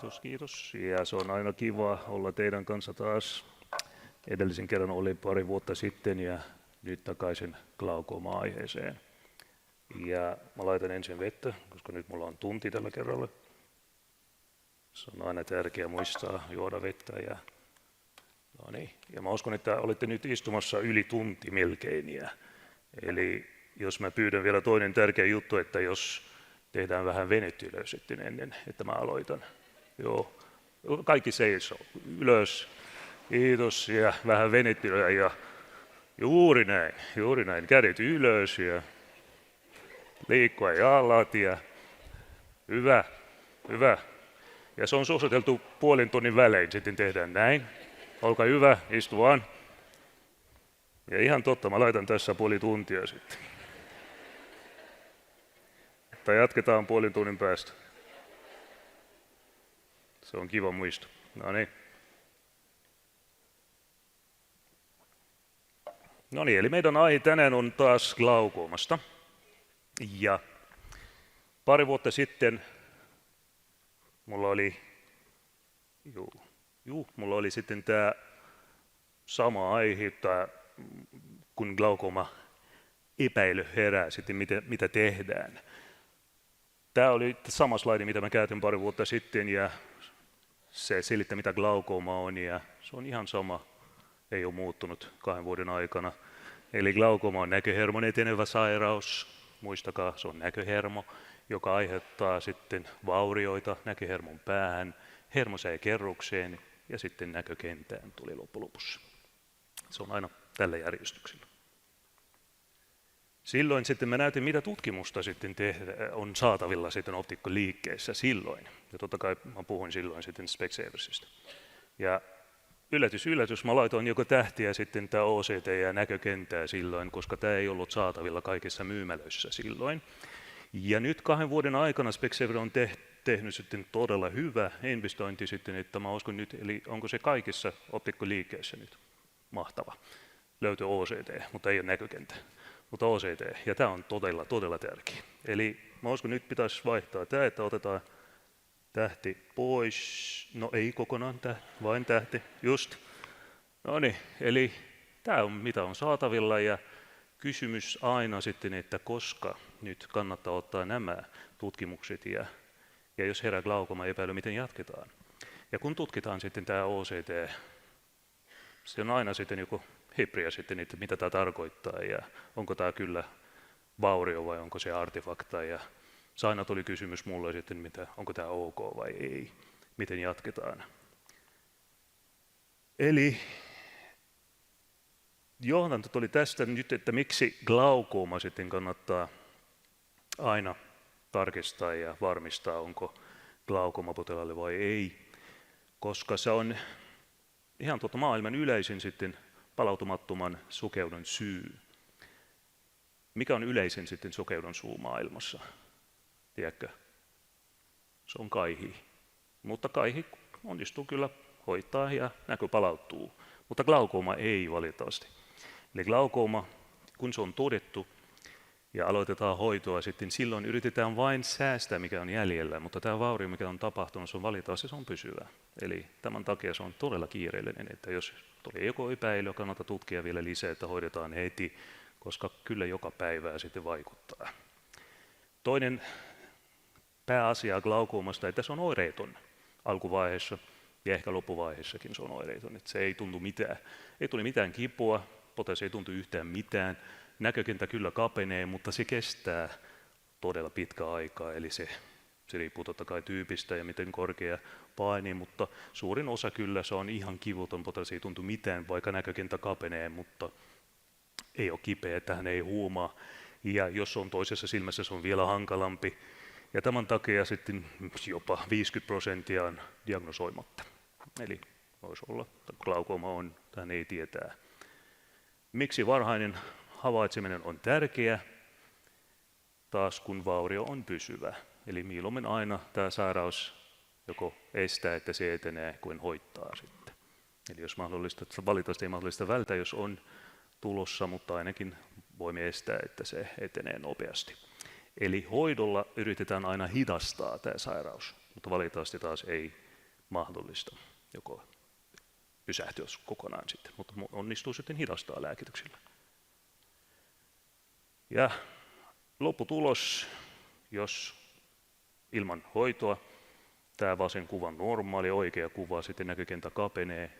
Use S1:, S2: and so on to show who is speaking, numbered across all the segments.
S1: Kiitos, kiitos. Ja se on aina kiva olla teidän kanssa taas. Edellisen kerran oli pari vuotta sitten ja nyt takaisin glaukooma-aiheeseen. Ja mä laitan ensin vettä, koska nyt mulla on tunti tällä kerralla. Se on aina tärkeää muistaa juoda vettä. No niin. Ja mä uskon, että olette nyt istumassa yli tunti melkein. Eli jos mä pyydän vielä toinen tärkeä juttu, että jos tehdään vähän venyttelyä sitten ennen, että mä aloitan. Joo. Kaikki seisoo. Ylös. Kiitos. Ja vähän venyttelyä. Ja juuri näin. Kädet ylös ja liikkua jalat. Ja hyvä. Ja se on suositeltu puolen tunnin välein. Sitten tehdään näin. Olkaa hyvä, istu vaan. Ja ihan totta, mä laitan tässä puoli tuntia sitten. Tai jatketaan puolen tunnin päästä. Se on kiva muisto. No niin, eli meidän aihe tänään on taas glaukoomasta. Ja pari vuotta sitten mulla oli sitten tämä sama aihe, kun glaukooma epäily herää sitten, mitä tehdään. Tämä oli sama slaidi, mitä mä käytin pari vuotta sitten, ja se selittää, mitä glaukooma on, ja se on ihan sama, ei ole muuttunut 2 vuoden aikana. Eli glaukooma on näköhermon etenevä sairaus, muistakaa, se on näköhermo, joka aiheuttaa sitten vaurioita näköhermon päähän, hermosäikerrukseen ja sitten näkökenttään tuli loppujen. Se on aina tällä järjestyksellä. Silloin sitten mä näytin, mitä tutkimusta sitten on saatavilla sitten optikkoliikkeessä silloin. Ja totta kai mä puhuin silloin sitten Specsaversista. Ja yllätys, mä laitoin joko tähtiä sitten tämä OCT ja näkökenttää silloin, koska tämä ei ollut saatavilla kaikissa myymälöissä silloin. Ja nyt 2 vuoden aikana Specsaver on tehnyt sitten todella hyvä investointi sitten, että mä uskon nyt, eli onko se kaikissa optikkoliikkeissä nyt mahtava. Löytyy OCT, mutta ei ole näkökenttä. Mutta OCT, ja tämä on todella tärkeä. Eli mä uskon, nyt pitäisi vaihtaa tämä, että otetaan tähti pois. No ei kokonaan vain tähti, just. No niin, eli tämä on mitä on saatavilla, ja kysymys aina sitten, että koska nyt kannattaa ottaa nämä tutkimukset, ja jos herää glaukooma epäily, miten jatketaan. Ja kun tutkitaan sitten tämä OCT, se on aina sitten joku hybriä sitten, että mitä tämä tarkoittaa ja onko tämä kyllä vaurio vai onko se artefakta. Ja se aina tuli kysymys mulle sitten, onko tämä ok vai ei, miten jatketaan. Eli johdanto tuli tästä nyt, että miksi glaukooma sitten kannattaa aina tarkistaa ja varmistaa, onko glaukooma potilaalle vai ei, koska se on ihan maailman yleisin sitten palautumattoman sokeuden syy. Mikä on yleisin sitten sokeuden syy maailmassa? Tiedätkö? Se on kaihi. Mutta kaihi onnistuu kyllä hoitaa ja näkö palautuu. Mutta glaukooma ei valitettavasti. Eli glaukooma, kun se on todettu ja aloitetaan hoitoa, sitten silloin yritetään vain säästää, mikä on jäljellä, mutta tämä vaurio, mikä on tapahtunut, se on valitettavasti se on pysyvä. Eli tämän takia se on todella kiireellinen, että jos tuli joku epäily, kannattaa tutkia vielä lisää, että hoidetaan heti, koska kyllä joka päivää sitten vaikuttaa. Toinen pääasia glaukoomasta, että se on oireeton alkuvaiheessa ja ehkä loppuvaiheessakin se on oireeton, että se ei tuntu mitään. Ei tule mitään kipua, potias ei tuntu yhtään mitään. Näkökenttä kyllä kapenee, mutta se kestää todella pitkä aikaa, eli se riippuu totta kai tyypistä ja miten korkea paine, mutta suurin osa kyllä se on ihan kivuton, potilas ei tuntu mitään, vaikka näkökenttä kapenee, mutta ei ole kipeä, että hän ei huumaa. Ja jos on toisessa silmässä, se on vielä hankalampi. Ja tämän takia sitten jopa 50% on diagnosoimatta. Eli voisi olla, että glaukooma on, tähän ei tietää. Miksi varhainen havaitseminen on tärkeä, taas kun vaurio on pysyvä. Eli mieluummin aina tämä sairaus joko estää, että se etenee, kuin hoittaa sitten. Eli jos mahdollista, valitettavasti ei mahdollista välttää, jos on tulossa, mutta ainakin voimme estää, että se etenee nopeasti. Eli hoidolla yritetään aina hidastaa tämä sairaus, mutta valitettavasti taas ei mahdollista, joko pysähtyä kokonaan sitten, mutta onnistuu sitten hidastaa lääkityksillä. Ja lopputulos, jos ilman hoitoa tämä vasen kuva on normaali, oikea kuva, sitten näkökenttä kapenee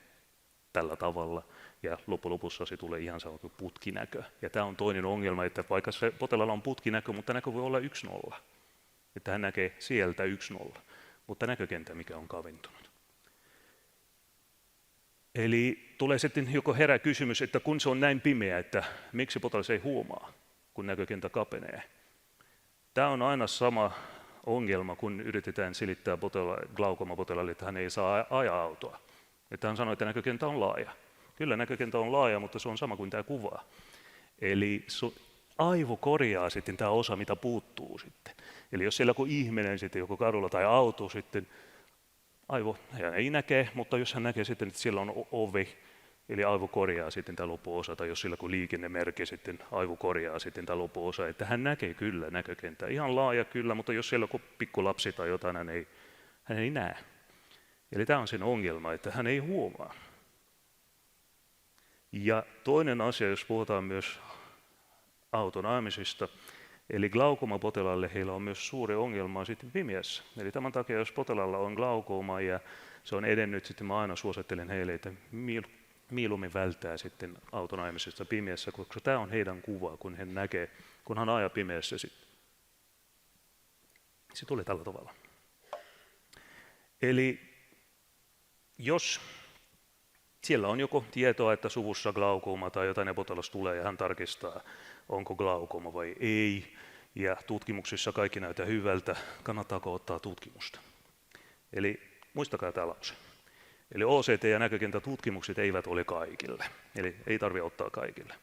S1: tällä tavalla ja loppulopussa se tulee ihan sanottu putkinäkö. Ja tämä on toinen ongelma, että vaikka se potilaalla on putkinäkö, mutta näkö voi olla 1-0. Että hän näkee sieltä 1-0, mutta näkökenttä mikä on kaventunut. Eli tulee sitten joko herää kysymys, että kun se on näin pimeä, että miksi potilas ei huomaa, kun näkökenttä kapenee. Tämä on aina sama ongelma, kun yritetään selittää glaukomapotilaalle, että hän ei saa ajaa autoa. Että hän sanoo, että näkökenttä on laaja. Kyllä näkökenttä on laaja, mutta se on sama kuin tämä kuva. Eli aivo korjaa sitten tämä osa, mitä puuttuu sitten. Eli jos siellä joku ihminen sitten, joko kadulla tai auto sitten, aivo hän ei näkee, mutta jos hän näkee sitten, että siellä on ovi, eli aivo korjaa sitten tämä loppuosa, tai jos sillä on liikennemerkki, sitten aivo korjaa sitten tämä loppuosa, että hän näkee kyllä näkökenttää. Ihan laaja kyllä, mutta jos siellä on pikku lapsi tai jotain, hän ei näe. Eli tämä on sen ongelma, että hän ei huomaa. Ja toinen asia, jos puhutaan myös auton ajamisesta, eli glaukomapotilaalle heillä on myös suuri ongelma sitten pimeässä. Eli tämän takia, jos potilaalla on glaukoma ja se on edennyt, sitten mä aina suosittelen heille, että mieluummin välttää sitten auton ajamisesta pimeässä, koska tämä on heidän kuva, kun hän näkee, kun hän ajaa pimeässä. Se tulee tällä tavalla. Eli jos siellä on joko tietoa, että suvussa glaukoma tai jotain ja potilas tulee ja hän tarkistaa, onko glaukoma vai ei, ja tutkimuksissa kaikki näyttää hyvältä, kannattaako ottaa tutkimusta. Eli muistakaa tämä lause. Eli OCT- ja näkökenttätutkimukset eivät ole kaikille, eli ei tarvitse ottaa kaikille.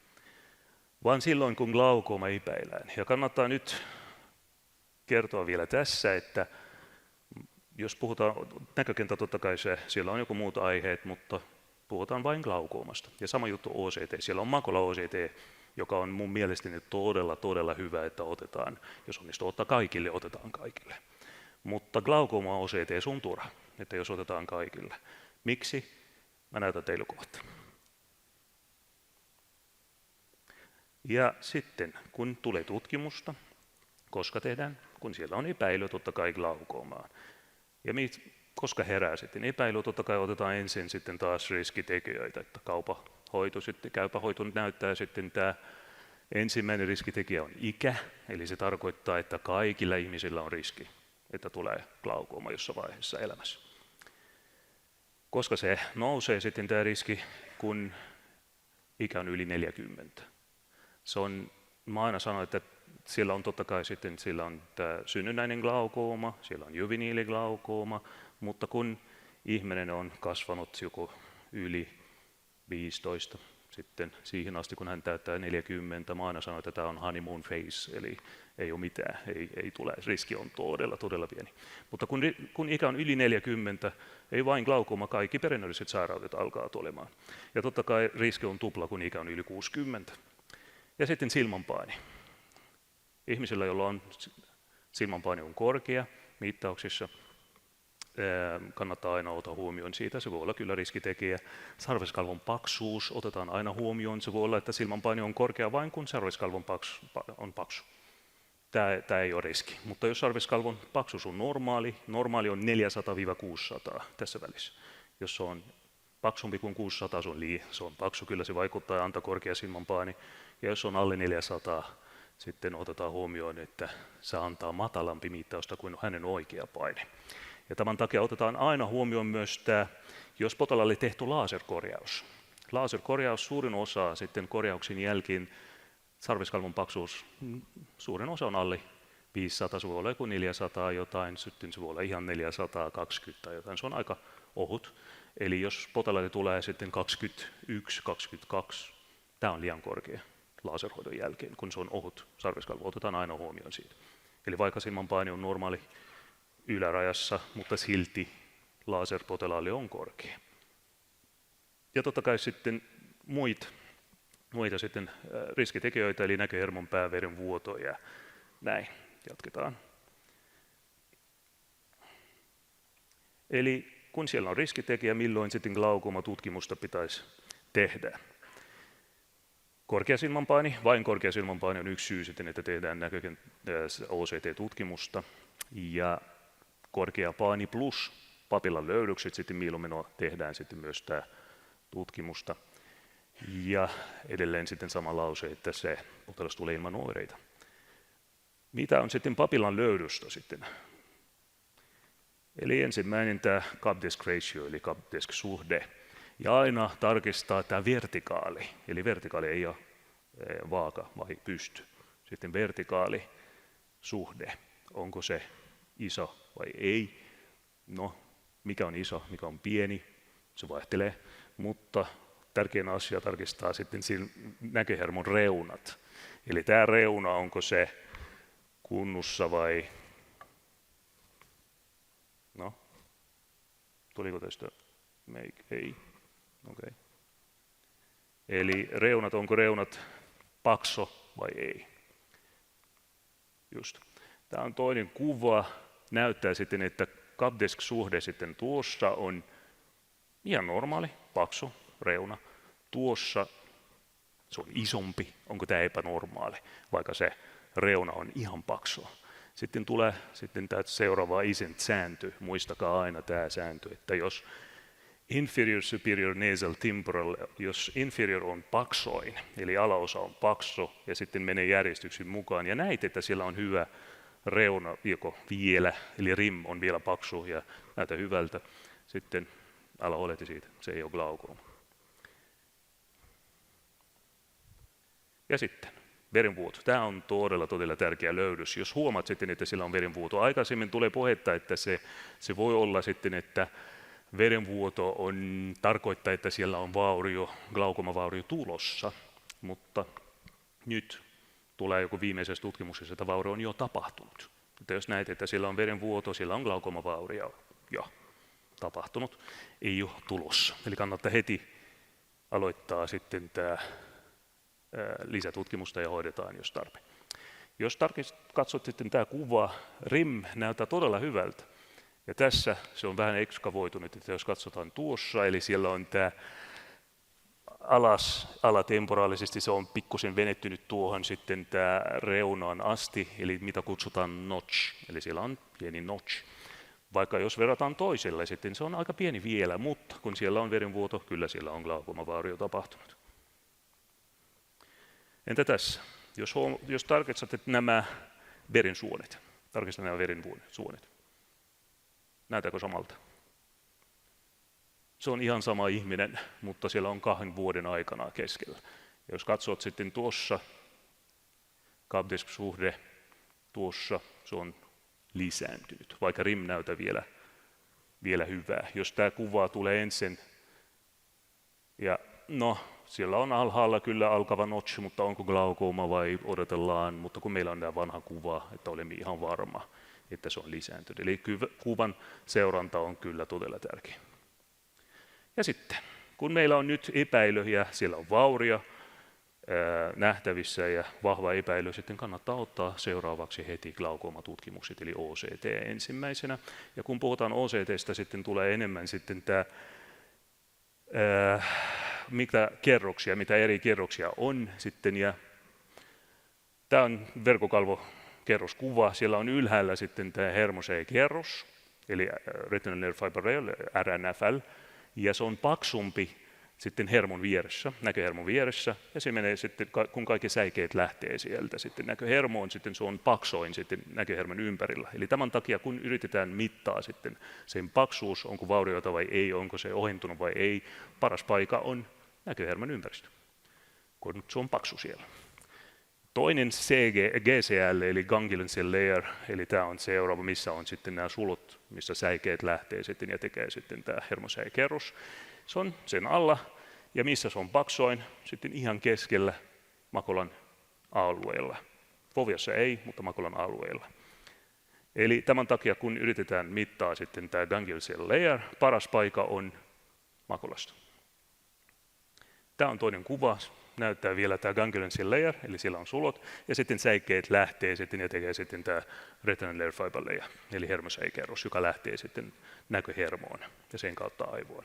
S1: Vaan silloin, kun glaukoma epäillään. Ja kannattaa nyt kertoa vielä tässä, että jos puhutaan näkökenttä, totta kai siellä on joku muut aiheet, mutta puhutaan vain glaukoomasta. Ja sama juttu OCT. Siellä on Makola OCT, joka on mun mielestäni todella hyvä, että otetaan. Jos onnistuu ottaa kaikille, otetaan kaikille. Mutta glaukooma OCT on turha, että jos otetaan kaikille. Miksi? Mä näytän teille kohta. Ja sitten, kun tulee tutkimusta, koska tehdään, kun siellä on epäily, totta kai glaukoomaan. Ja koska herää sitten epäily, totta kai otetaan ensin sitten taas riskitekijöitä, että käypä hoito näyttää sitten tämä ensimmäinen riskitekijä on ikä, eli se tarkoittaa, että kaikilla ihmisillä on riski, että tulee glaukooma jossain vaiheessa elämässä. Koska se nousee sitten tämä riski, kun ikä on yli 40. Mä aina sanon, että siellä on totta kai sitten siellä on tämä synnynnäinen glaukooma, siellä on juveniiliglaukoma, mutta kun ihminen on kasvanut joku yli 15, sitten siihen asti kun hän täyttää 40, mä aina sanon, että tämä on honeymoon phase, eli ei ole mitään, ei tule, riski on todella pieni. Mutta kun ikä on yli 40, ei vain glaukooma, kaikki perinnölliset sairaudet alkaa tulemaan. Ja totta kai riski on tupla, kun ikä on yli 60. Ja sitten silmänpaine. Ihmisillä, joilla on silmänpaine on korkea mittauksissa, kannattaa aina ottaa huomioon siitä. Se voi olla kyllä riskitekijä. Sarveskalvon paksuus otetaan aina huomioon. Se voi olla, että silmänpaine on korkea vain kun sarveskalvon on paksu. Tämä ei ole riski. Mutta jos sarveskalvon paksuus on normaali on 400-600 tässä välissä. Jos se on paksumpi kuin 600, se on paksu, kyllä se vaikuttaa ja antaa korkea silmänpaine. Ja jos on alle 400, sitten otetaan huomioon, että se antaa matalampi mittausta kuin hänen oikea paine. Ja tämän takia otetaan aina huomioon myös tämä, jos potilaalle tehty laserkorjaus. Laserkorjaus suurin osa sitten korjauksen jälkeen, sarviskalvon paksuus, suurin osa on alle 500, se voi olla joku 400 jotain, sitten se voi olla ihan 420 tai jotain, se on aika ohut. Eli jos potilaalle tulee sitten 21, 22, tämä on liian korkea laserhoidon jälkeen, kun se on ohut sarviskalvo, otetaan aina huomioon siitä. Eli vaikka silmänpaine on normaali ylärajassa, mutta silti laserpotilaalle on korkea. Ja totta kai sitten muita sitten riskitekijöitä, eli näköhermon pääveren vuoto ja näin. Jatketaan. Eli kun siellä on riskitekijä, milloin sitten glaukomatutkimusta pitäisi tehdä. Korkeasilmanpaine, vain korkeasilmanpaine on yksi syy sitten, että tehdään OCT-tutkimusta. Ja korkea paine plus papillan löydökset, sitten mieluummin tehdään sitten myös tämä tutkimusta. Ja edelleen sitten sama lause, että se potilas tulee ilman oireita. Mitä on sitten papillan löydöstä sitten? Eli ensimmäinen tämä cup-desk ratio, eli cup-desk-suhde. Ja aina tarkistaa tämä vertikaali, eli vertikaali ei ole vaaka vai pysty. Sitten vertikaali suhde, onko se iso vai ei. No, mikä on iso, mikä on pieni, se vaihtelee, mutta tärkein asia tarkistaa sitten näköhermon reunat. Eli tämä reuna, onko se kunnossa vai, no, tuliko tästä ei, okei. Eli reunat, onko reunat pakso vai ei. Just. Tämä on toinen kuva, näyttää sitten, että cup-desk-suhde sitten tuossa on ihan normaali, paksu reuna. Tuossa se on isompi, onko tämä epänormaali, vaikka se reuna on ihan paksu. Sitten tulee tämä seuraava isent-sääntö, muistakaa aina tämä sääntö, että jos inferior superior nasal temporal, jos inferior on paksoin, eli alaosa on paksu ja sitten menee järjestyksen mukaan ja näet, että siellä on hyvä reuna vielä, eli rim on vielä paksu ja näyttää hyvältä, sitten älä huolehti siitä, se ei ole glaukooma. Ja sitten verenvuoto. Tämä on todella tärkeä löydös. Jos huomaat sitten, että sillä on verenvuoto, aikaisemmin tulee puhetta, että se voi olla sitten, että verenvuoto tarkoittaa, että siellä on glaukoomavaurio tulossa, mutta nyt tulee joku viimeisessä tutkimuksessa, että vaurio on jo tapahtunut. Että jos näet, että siellä on verenvuoto, siellä on glaukoomavaurio jo tapahtunut, ei ole tulossa. Eli kannattaa heti aloittaa sitten tämä lisätutkimusta ja hoidetaan, jos tarpeen. Jos katsot sitten tämä kuva, rim näyttää todella hyvältä. Ja tässä se on vähän ekskavoitunut, että jos katsotaan tuossa, eli siellä on tämä alatemporaalisesti se on pikkusen venettynyt tuohon sitten tämä reunaan asti, eli mitä kutsutaan notch, eli siellä on pieni notch. Vaikka jos verrataan toiselle, sitten se on aika pieni vielä, mutta kun siellä on verenvuoto, kyllä siellä on glaukoomavaurio tapahtunut. Entä tässä? Jos tarkistat nämä verensuonet, tarkistat nämä verensuonet. Näytääkö samalta? Se on ihan sama ihminen, mutta siellä on 2 vuoden aikana keskellä. Ja jos katsot sitten tuossa, cup-desk-suhde, tuossa se on lisääntynyt, vaikka rim näyttää vielä hyvää. Jos tämä kuva tulee ensin, ja no, siellä on alhaalla kyllä alkava notch, mutta onko glaukooma vai odotellaan, mutta kun meillä on tämä vanha kuva, että olemme ihan varma, että se on lisääntynyt. Eli kuvan seuranta on kyllä todella tärkeä. Ja sitten, kun meillä on nyt epäily ja siellä on vaurio nähtävissä ja vahva epäily, sitten kannattaa ottaa seuraavaksi heti glaukoomattutkimukset, eli OCT ensimmäisenä. Ja kun puhutaan OCT:stä, sitten tulee enemmän sitten tämä, mitä eri kerroksia on sitten. Ja tämä on verkkokalvokerroskuva. Siellä on ylhäällä sitten tämä hermosei-kerros, eli retinal nerve fiber rail, RNFL, ja se on paksumpi sitten hermon vieressä, näköhermon vieressä, ja se menee sitten, kun kaikki säikeet lähtee sieltä, sitten näköhermoon, sitten se on paksoin sitten näköhermon ympärillä. Eli tämän takia, kun yritetään mittaa sitten sen paksuus, onko vauriota vai ei, onko se ohentunut vai ei, paras paikka on näköhermon ympäristö, kun se on paksu siellä. Toinen GCL, eli ganglion cell layer, eli tämä on seuraava, missä on sitten nämä sulut, missä säikeet lähtee sitten ja tekee sitten tämä hermosäikerros. Se on sen alla, ja missä se on paksoin, sitten ihan keskellä makulan alueella. Foviassa ei, mutta makulan alueella. Eli tämän takia, kun yritetään mittaa sitten tämä ganglion cell layer, paras paikka on makulasta. Tämä on toinen kuva, näyttää vielä tämä ganglion layer, eli siellä on sulot, ja sitten säikeet lähtee sitten ja tekee sitten tämä retinal layer fiber layer, eli hermosäikekerros, joka lähtee sitten näköhermoon ja sen kautta aivoon.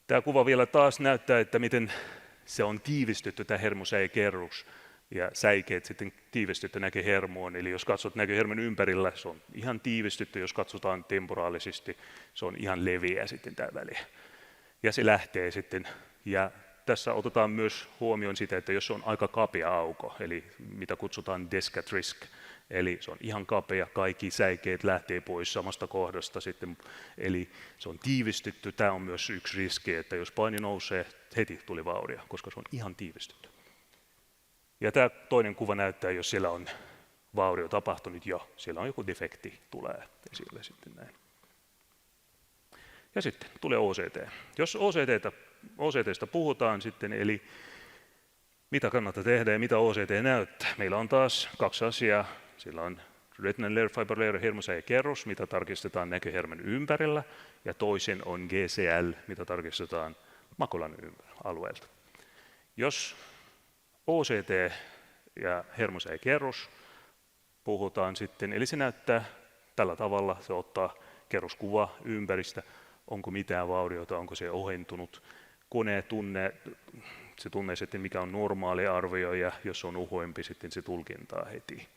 S1: Tämä kuva vielä taas näyttää, että miten se on tiivistetty tämä hermosäikekerros, ja säikeet sitten tiivistetty näköhermoon, eli jos katsot näköhermon ympärillä, se on ihan tiivistetty, jos katsotaan temporaalisesti, se on ihan leveä sitten tämä väli. Ja se lähtee sitten, ja tässä otetaan myös huomioon sitä, että jos se on aika kapea auko, eli mitä kutsutaan desk at risk, eli se on ihan kapea, kaikki säikeet lähtee pois samasta kohdasta sitten, eli se on tiivistetty, tämä on myös yksi riski, että jos paine nousee, heti tuli vaurio, koska se on ihan tiivistetty. Ja tämä toinen kuva näyttää, jos siellä on vaurio tapahtunut jo, siellä on joku defekti, tulee esille sitten näin. Ja sitten tulee OCT. Jos OCT:sta puhutaan sitten, eli mitä kannattaa tehdä ja mitä OCT näyttää. Meillä on taas kaksi asiaa. Sillä on retinal layer, fiber layer, hermosäikekerros, mitä tarkistetaan näköhermon ympärillä, ja toisen on GCL, mitä tarkistetaan makulan alueelta. Jos OCT ja hermosäikekerros puhutaan sitten, eli se näyttää tällä tavalla, se ottaa kerroskuva ympäristä, onko mitään vauriota, onko se ohentunut. Kone tunnee sitten mikä on normaali arvio ja jos on uhoimpi, sitten se tulkintaa heti.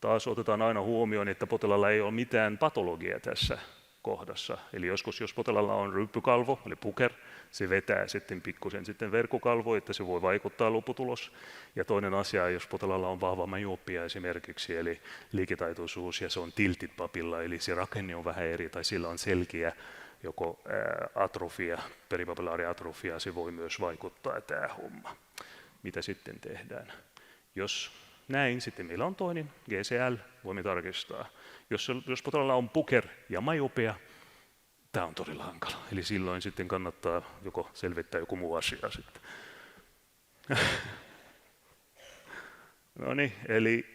S1: Taas otetaan aina huomioon, että potilaalla ei ole mitään patologiaa tässä kohdassa. Eli joskus, jos potilaalla on ryppykalvo, eli puker, se vetää sitten pikkusen sitten verkkokalvo, että se voi vaikuttaa lopputulos. Ja toinen asia, jos potilaalla on vahva myopia esimerkiksi, eli liiketaitoisuus, ja se on tilted papilla, eli se rakenne on vähän eri, tai sillä on selkeä joko atrofia, peripapillaariatrofia, se voi myös vaikuttaa tämä homma. Mitä sitten tehdään? Jos näin, sitten meillä on toinen, GCL, voimme tarkistaa. Jos potilaalla on puker ja myopia, tämä on todella hankala. Eli silloin sitten kannattaa joko selvittää joku muu asia sitten. No niin, eli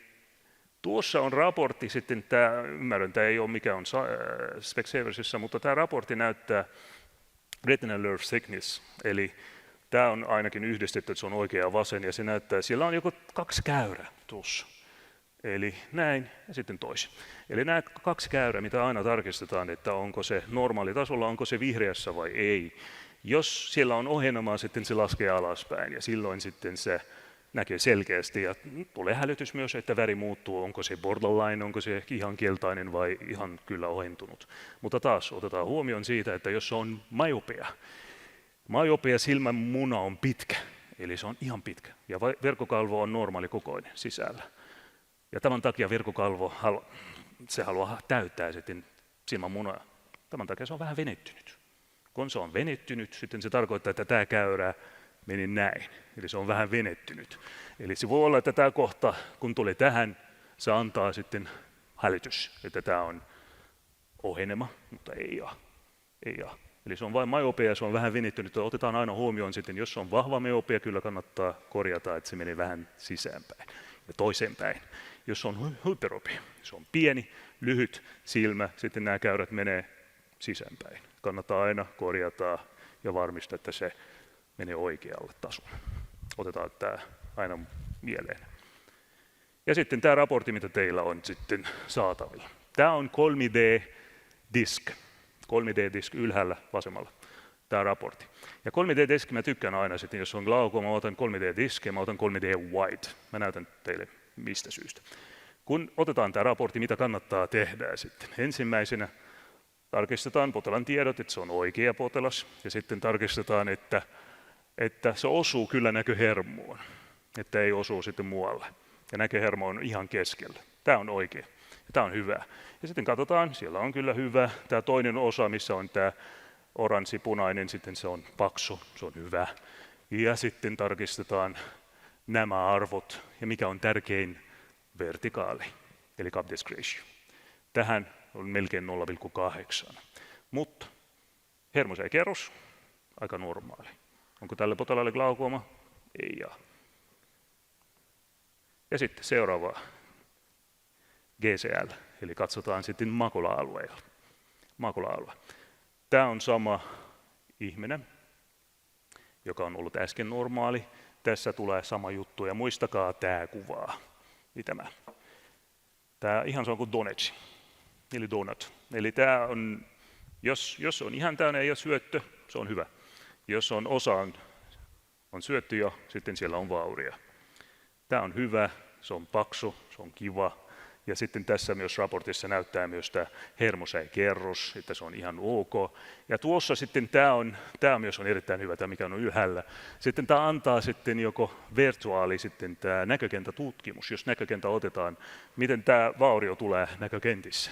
S1: tuossa on raportti sitten, ymmärrän, tämä ei ole mikä on Specsaversissa, mutta tämä raportti näyttää retinal layer thickness, eli tämä on ainakin yhdistetty, että se on oikea ja vasen, ja se näyttää, siellä on joko kaksi käyrää tuossa. Eli näin ja sitten toisin. Eli nämä kaksi käyrää, mitä aina tarkistetaan, että onko se normaali tasolla, onko se vihreässä vai ei. Jos siellä on ohenemaa, sitten se laskee alaspäin ja silloin sitten se näkee selkeästi ja tulee hälytys myös, että väri muuttuu, onko se borderline, onko se ihan keltainen vai ihan kyllä ohentunut. Mutta taas otetaan huomioon siitä, että jos on myopia silmän muna on pitkä, eli se on ihan pitkä ja verkkokalvo on normaali kokoinen sisällä. Ja tämän takia verkkokalvo se haluaa täyttää sitten silmän munaa. Tämän takia se on vähän venettynyt. Kun se on venettynyt, sitten se tarkoittaa, että tämä käyrä meni näin. Eli se on vähän venettynyt. Eli se voi olla, että tämä kohta, kun tulee tähän, se antaa sitten hälytys, että tämä on ohenema, mutta ei ole. Eli se on vain myopia, se on vähän venettynyt. Otetaan aina huomioon sitten, jos on vahva myopia, kyllä kannattaa korjata, että se menee vähän sisäänpäin ja toisenpäin. Jos on hyperopia, se on pieni, lyhyt silmä, sitten nämä käyrät menee sisäänpäin. Kannattaa aina korjata ja varmistaa, että se menee oikealle tasolle. Otetaan tämä aina mieleen. Ja sitten tämä raportti, mitä teillä on sitten saatavilla. Tämä on 3D-disk. 3D-disk ylhäällä vasemmalla. Tämä raportti. Ja 3D-disk mä tykkään aina sitten, jos on glaukoma, mä otan 3D-disk ja mä otan 3D-wide. Mä näytän teille mistä syystä. Kun otetaan tämä raportti, mitä kannattaa tehdä sitten. Ensimmäisenä tarkistetaan potilaan tiedot, että se on oikea potilas. Ja sitten tarkistetaan, että se osuu kyllä näköhermoon, että ei osuu sitten muualle. Ja näköhermo on ihan keskellä. Tämä on oikea ja tämä on hyvä. Ja sitten katsotaan, siellä on kyllä hyvä. Tämä toinen osa, missä on tämä oranssi-punainen, sitten se on paksu, se on hyvä. Ja sitten tarkistetaan nämä arvot ja mikä on tärkein vertikaali, eli cup disk ratio. Tähän on melkein 0,8. Mutta hermosäikekerros, aika normaali. Onko tälle potilaalle glaukooma? Ei ole. Ja sitten seuraava GCL, eli katsotaan sitten makula-alueella. Makula-alue. Tämä on sama ihminen. joka on ollut äsken normaali. Tässä tulee sama juttu ja muistakaa tämä kuvaa. Tämä ihan sama kuin donut, eli donut. Eli tämä on, jos on ihan täynnä ja syöttö, se on hyvä. Jos on on syötty jo, sitten siellä on vauria. Tämä on hyvä, se on paksu, se on kiva. Ja sitten tässä myös raportissa näyttää myös tämä hermosäikerros, että se on ihan ok. Ja tuossa sitten tämä myös on erittäin hyvä, tämä mikä on ylhäällä. Sitten tämä antaa sitten joko virtuaali sitten tämä näkökenttätutkimus, jos näkökentä otetaan, miten tämä vaurio tulee näkökentissä.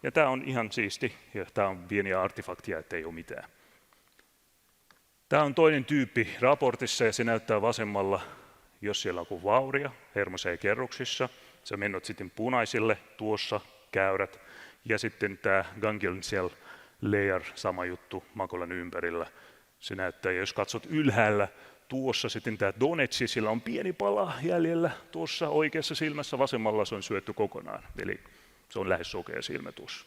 S1: Ja tämä on ihan siisti, ja tämä on pieniä artefaktia, ettei ole mitään. Tämä on toinen tyyppi raportissa, ja se näyttää vasemmalla, jos siellä on vauria hermosäikerroksissa. Se on mennyt sitten punaisille, tuossa käyrät, ja sitten tämä ganglion cell layer, sama juttu makulan ympärillä. Se näyttää, ja jos katsot ylhäällä, tuossa sitten tämä donetsi, sillä on pieni pala jäljellä tuossa oikeassa silmässä, vasemmalla se on syötty kokonaan, eli se on lähes sokea silmä tuossa.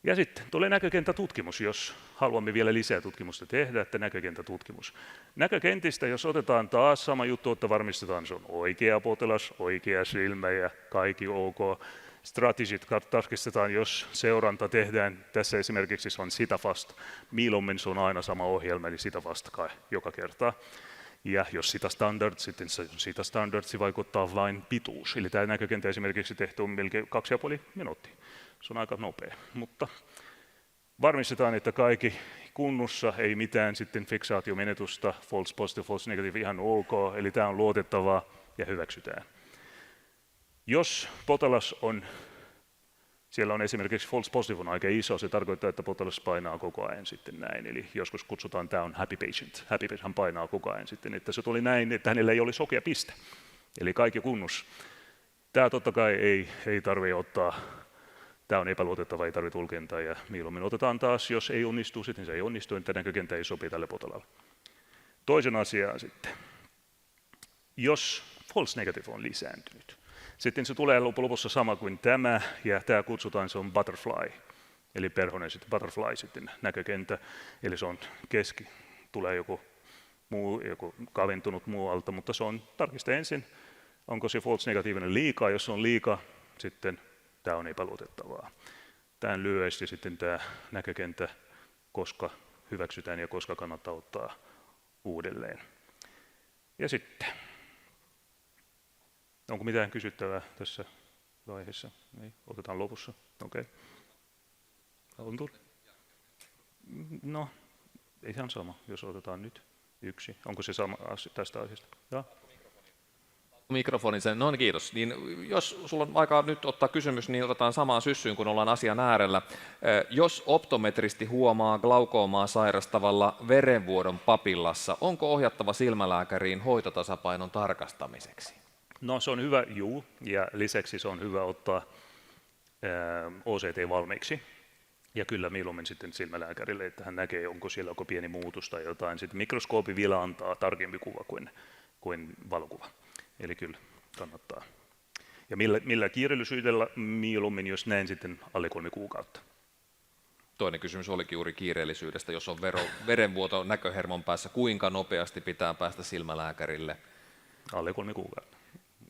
S1: Ja sitten tulee näkökenttätutkimus, jos haluamme vielä lisää tutkimusta tehdä, että näkökenttätutkimus. Näkökentistä, jos otetaan taas sama juttu, että varmistetaan, että se on oikea potilas, oikea silmä ja kaikki ok. Strategit tarkistetaan, jos seuranta tehdään. Tässä esimerkiksi se on SITA-FAST. Mieluummin se on aina sama ohjelma, eli SITA-FAST kai joka kerta. Ja jos SITA-standard, sitten SITA-standardsi vaikuttaa vain pituus. Eli tämä näkökenttä esimerkiksi tehty on melkein 2,5 minuuttia. Se on aika nopea, mutta varmistetaan, että kaikki kunnossa, ei mitään sitten fiksaatiomenetystä, false positive, false negative, ihan ok, eli tämä on luotettavaa ja hyväksytään. Jos potilas on, siellä on esimerkiksi false positive on aika iso, se tarkoittaa, että potilas painaa koko ajan sitten näin, eli joskus kutsutaan tämä on happy patient, hän painaa koko ajan sitten, että se tuli näin, että hänellä ei ole sokea piste, eli kaikki kunnossa. Tämä totta kai ei tarvitse ottaa. Tämä on epäluotettava, ei tarvitse tulkintaa ja mieluummin otetaan taas, jos ei onnistu, sitten se ei onnistu, että näkökenttä ei sopi tälle potilaalle. Toisen asian sitten, jos false negative on lisääntynyt, sitten se tulee lopussa sama kuin tämä, ja tämä kutsutaan, se on butterfly, eli perhonen sitten butterfly sitten näkökenttä, eli se on tulee joku kaventunut muualta, mutta se on, tarkista ensin, onko se false negatiivinen liikaa, jos se on liikaa, sitten tämä on epäluotettavaa. Tämä lyhyesti sitten tämä näkökenttä, koska hyväksytään ja koska kannattaa ottaa uudelleen. Ja sitten, onko mitään kysyttävää tässä vaiheessa? Ei, otetaan lopussa. Okei. Okay. No, ihan sama, jos otetaan nyt yksi. Onko se sama tästä asiasta? Ja?
S2: Mikrofonin sen, no niin, kiitos. Niin, jos sulla on aikaa nyt ottaa kysymys, niin otetaan samaan syssyyn, kun ollaan asian äärellä. Jos optometristi huomaa glaukoomaa sairastavalla verenvuodon papillassa, onko ohjattava silmälääkäriin hoitotasapainon tarkastamiseksi?
S1: No se on hyvä, juu, ja lisäksi se on hyvä ottaa OCT valmiiksi. Ja kyllä mieluummin sitten silmälääkärille, että hän näkee, onko siellä joku pieni muutos tai jotain. Sitten mikroskoopi vielä antaa tarkempi kuva kuin valokuva. Eli kyllä kannattaa. Ja millä kiireellisyydellä mieluummin, jos näin sitten alle 3 kuukautta?
S2: Toinen kysymys olikin juuri kiireellisyydestä. Jos on verenvuoto näköhermon päässä, kuinka nopeasti pitää päästä silmälääkärille?
S1: Alle 3 kuukautta.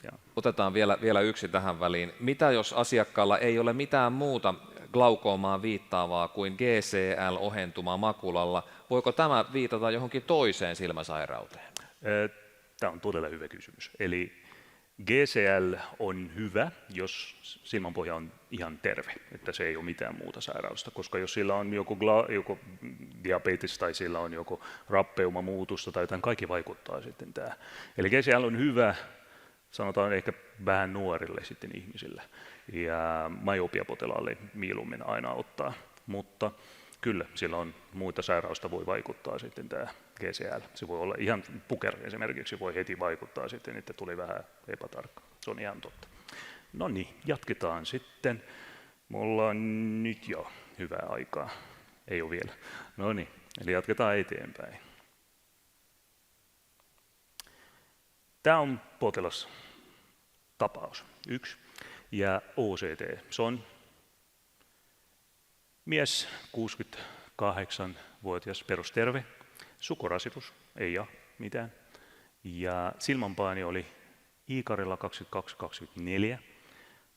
S1: Ja.
S2: Otetaan vielä yksi tähän väliin. Mitä jos asiakkaalla ei ole mitään muuta glaukoomaan viittaavaa kuin GCL-ohentuma makulalla? Voiko tämä viitata johonkin toiseen silmäsairauteen?
S1: Tämä on todella hyvä kysymys. Eli GCL on hyvä, jos silmänpohja on ihan terve, että se ei ole mitään muuta sairausta, koska jos sillä on joku diabetes tai sillä on joku rappeumamuutosta tai jotain, kaikki vaikuttaa sitten tähän. Eli GCL on hyvä, sanotaan ehkä vähän nuorille sitten ihmisille ja myopiapotilaalle mieluummin aina ottaa, mutta kyllä, sillä on muita sairausta voi vaikuttaa sitten tämä GCL. Se voi olla ihan puker esimerkiksi, voi heti vaikuttaa sitten, että tuli vähän epätarkka. Se on ihan totta. No niin, jatketaan sitten. Mulla on nyt jo hyvää aikaa. Ei ole vielä. No niin, eli jatketaan eteenpäin. Tämä on potilastapaus 1 ja OCT. Se on mies 8-vuotias perusterve, sukurasitus, ei ole mitään. Ja silmänpaini oli Iikarilla 22-24,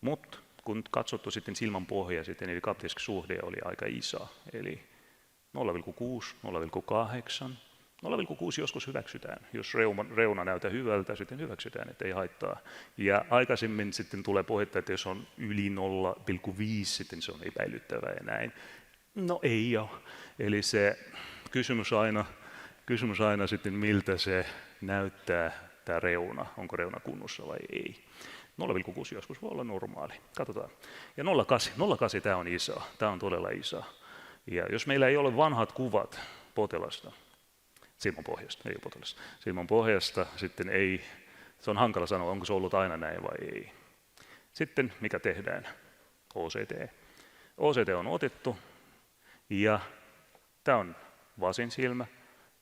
S1: mutta kun katsottu sitten silmän pohja, sitten, eli kapteeksi-suhde oli aika iso, eli 0,6, 0,8, 0,6 joskus hyväksytään. Jos reuna näyttää hyvältä, sitten hyväksytään, että ei haittaa. Ja aikaisemmin sitten tulee puhetta, että jos on yli 0,5, sitten se on epäilyttävää ja näin. No ei ole. Eli se kysymys aina sitten, miltä se näyttää tämä reuna, onko reuna kunnossa vai ei. 0,6 joskus voi olla normaali. Katsotaan. Ja 0,8 tämä on iso. Tämä on todella iso. Ja jos meillä ei ole vanhat kuvat potilasta, silmänpohjasta, ei potilasta, silmänpohjasta, sitten ei, se on hankala sanoa, onko se ollut aina näin vai ei. Sitten mikä tehdään? OCT. OCT on otettu ja tämä on vasen silmä,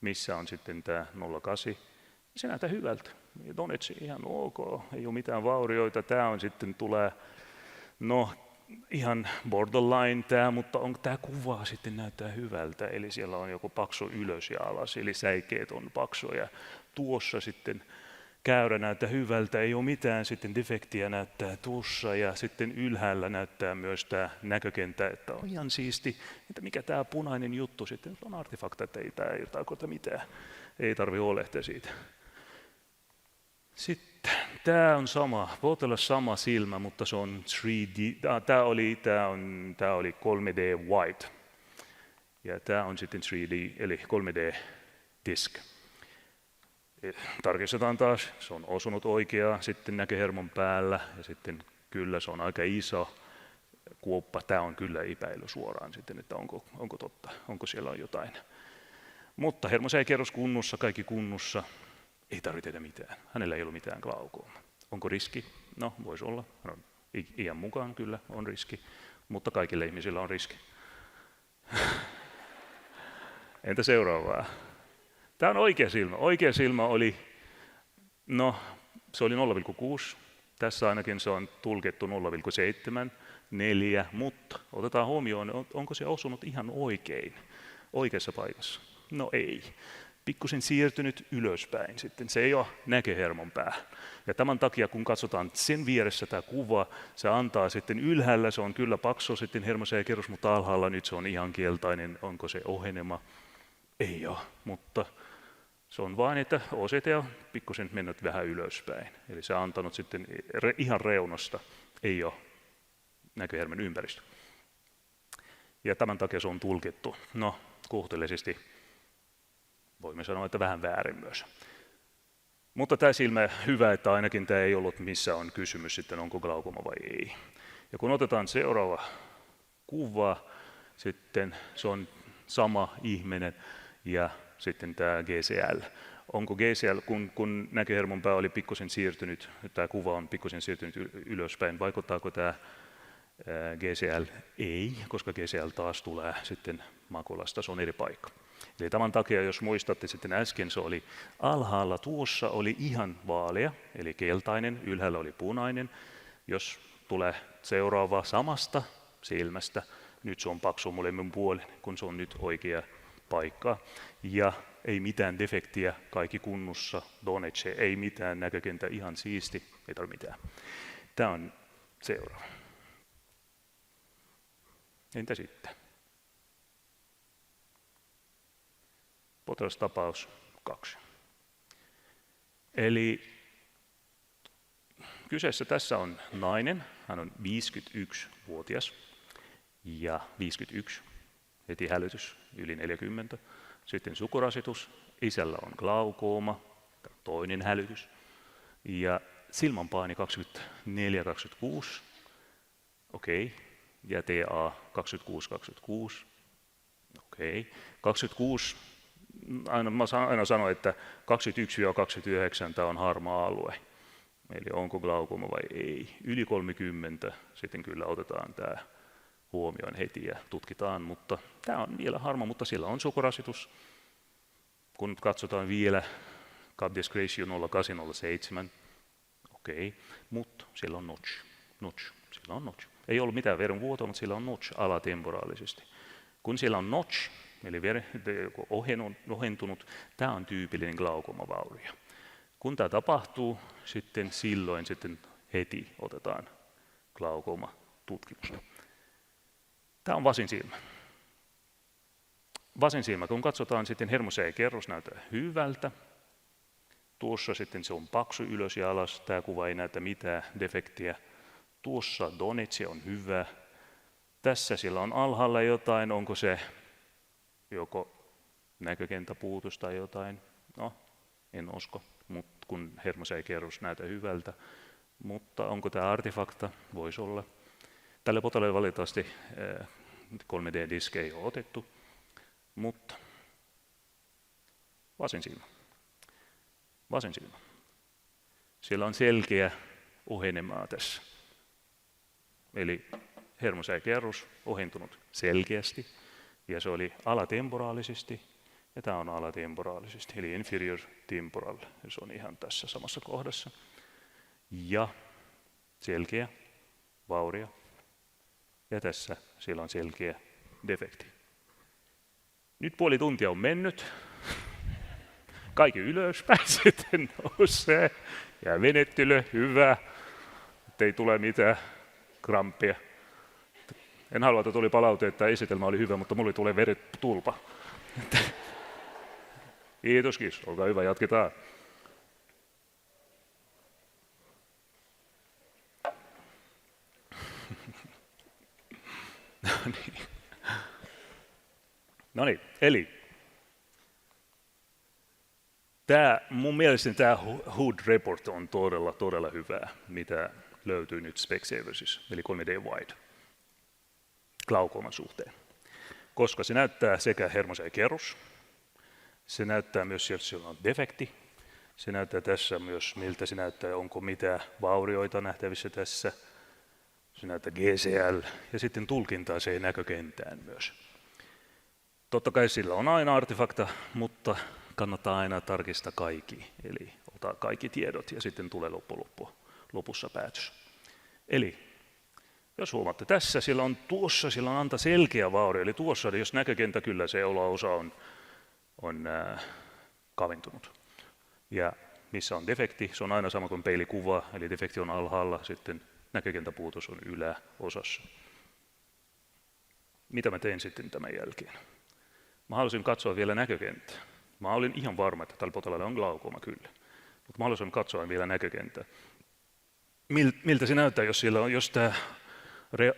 S1: missä on sitten tämä 0,8. Se näyttää hyvältä. Donetsi ihan ok, ei ole mitään vaurioita. Tämä on sitten tulee, no ihan borderline tämä, mutta on, tämä kuva sitten näyttää hyvältä. Eli siellä on joku paksu ylös ja alas, eli säikeet on paksuja. Tuossa sitten käyrä näyttää hyvältä, ei ole mitään sitten defektiä näyttää tuossa. Ja sitten ylhäällä näyttää myös tämä näkökenttä, että on ihan siisti. Että mikä tämä punainen juttu sitten on artefakta, että ei tämä ei tarkoita mitään. Ei tarvitse huolehtia siitä. Sitten tämä on sama, potilas sama silmä, mutta se on 3D, tämä oli 3D white. Ja tämä on sitten 3D, eli 3D disk. Tarkistetaan taas, se on osunut oikeaa sitten näköhermon päällä ja sitten kyllä se on aika iso kuoppa. Tämä on kyllä epäily suoraan sitten, että onko totta, onko siellä jotain. Mutta hermosäikeros kunnossa, kaikki kunnossa. Ei tarvitse tehdä mitään. Hänellä ei ollut mitään glaukoomaa. Onko riski? No, voisi olla. Iän mukaan kyllä on riski, mutta kaikille ihmisillä on riski. Entä seuraavaa? Tämä on oikea silmä. Oikea silmä oli, no, se oli 0,6. Tässä ainakin se on tulkittu 0,7, 4, mutta otetaan huomioon, onko se osunut ihan oikein, oikeassa paikassa? No ei. Pikkusen siirtynyt ylöspäin sitten. Se ei ole näköhermon pää. Ja tämän takia, kun katsotaan sen vieressä tämä kuva, se antaa sitten ylhäällä, se on kyllä paksu sitten hermosäikeros, mutta alhaalla nyt se on ihan keltainen. Onko se ohenema? Ei ole, mutta se on vain, että OCT on pikkusen mennyt vähän ylöspäin. Eli se on antanut sitten ihan reunasta, ei ole näköhermen ympäristö. Ja tämän takia se on tulkittu, no kohtalaisesti. Voimme sanoa, että vähän väärin myös. Mutta tämä silmä hyvä, että ainakin tämä ei ollut missä on kysymys sitten, onko glaukoma vai ei. Ja kun otetaan seuraava kuva, sitten se on sama ihminen ja sitten tämä GCL. Onko GCL, kun näköhermon pää oli pikkusen siirtynyt, tämä kuva on pikkusen siirtynyt ylöspäin, vaikuttaako tämä GCL? Ei, koska GCL taas tulee sitten makulasta, se on eri paikka. Eli tämän takia, jos muistatte sitten äsken, se oli alhaalla, tuossa oli ihan vaalea, eli keltainen, ylhäällä oli punainen. Jos tulee seuraava samasta silmästä, nyt se on paksu molemmin puolin, kun se on nyt oikea paikka. Ja ei mitään defektiä, kaikki kunnossa, Donetche, ei mitään näkökentä, ihan siisti, ei tarvitse mitään. Tämä on seuraava. Entä sitten? Potilastapaus 2. Eli kyseessä tässä on nainen, hän on 51-vuotias ja 51, heti hälytys, yli 40. Sitten sukurasitus, isällä on glaukooma, toinen hälytys ja silmänpaini 24-26, okei, ja TA 26-26, okei, 26. Mä aina sanon, että 21-29 tämä on harmaa alue. Eli onko glaukoma vai ei. Yli 30 sitten kyllä otetaan tämä huomioon heti ja tutkitaan, mutta tämä on vielä harma, mutta sillä on sukurasitus. Kun nyt katsotaan vielä cup disc ratio 0,8-0,7, okei, mutta sillä on notch. Sillä on notch. Ei ollut mitään verenvuotoa, mutta sillä on notch alatemporaalisesti. Kun siellä on notch, eli ohentunut, tämä on tyypillinen glaukoomavaurio. Kun tämä tapahtuu, silloin heti otetaan glaukoomatutkimusta. Tämä on vasen silmä. Vasen silmä, kun katsotaan hermosäikekerros näyttää hyvältä. Tuossa se on paksu ylös ja alas, tämä kuva ei näytä mitään defektiä. Tuossa donitsi on hyvä. Tässä sillä on alhaalla jotain, onko se joko näkökenttäpuutos tai jotain. No, en usko, mutta kun hermosäikekerros näyttää hyvältä. Mutta onko tämä artefakta? Voisi olla. Tällä potilaalla valitettavasti 3D-diske ei ole otettu, mutta vasen silmä. Vasen silmä. Siellä on selkeä ohenemaa tässä. Eli hermosäikekerros ohentunut selkeästi, ja se oli alatemporaalisesti, ja tämä on alatemporaalisesti, eli inferior temporal, ja se on ihan tässä samassa kohdassa. Ja selkeä vaurio, ja tässä siellä on selkeä defekti. Nyt puoli tuntia on mennyt. Kaikki ylöspäin sitten nousee. Ja venettely, hyvä. Ettei tule mitään kramppia. En halua, että tuli palaute, että esitelmä oli hyvä, mutta mulle tulee veret tulpa. Kiitos, olkaa hyvä, jatketaan. No niin, eli mun mielestäni tämä Hood Report on todella hyvää, mitä löytyy nyt Specsaversissa, eli 3D Wide glaukooman suhteen. Koska se näyttää sekä hermosäikekerros, se näyttää myös, että siellä on defekti, se näyttää tässä myös, miltä se näyttää, onko mitään vaurioita nähtävissä tässä, se näyttää GCL, ja sitten tulkintaa se näkökentään myös. Totta kai sillä on aina artefakta, mutta kannattaa aina tarkistaa kaikki, eli ota kaikki tiedot ja sitten tulee lopussa päätös. Eli jos huomaatte tässä, sillä on anta selkeä vaurio, eli tuossa, jos näkökentä kyllä se olaosa on kaventunut. Ja missä on defekti, se on aina sama kuin peilikuva, eli defekti on alhaalla, sitten näkökenttäpuutos on yläosassa. Mitä mä tein sitten tämän jälkeen? Mä halusin katsoa vielä näkökenttää. Mä olin ihan varma, että tällä potilaalla on glaukooma kyllä, mutta mä halusin katsoa vielä näkökenttää. Miltä se näyttää, jos tämä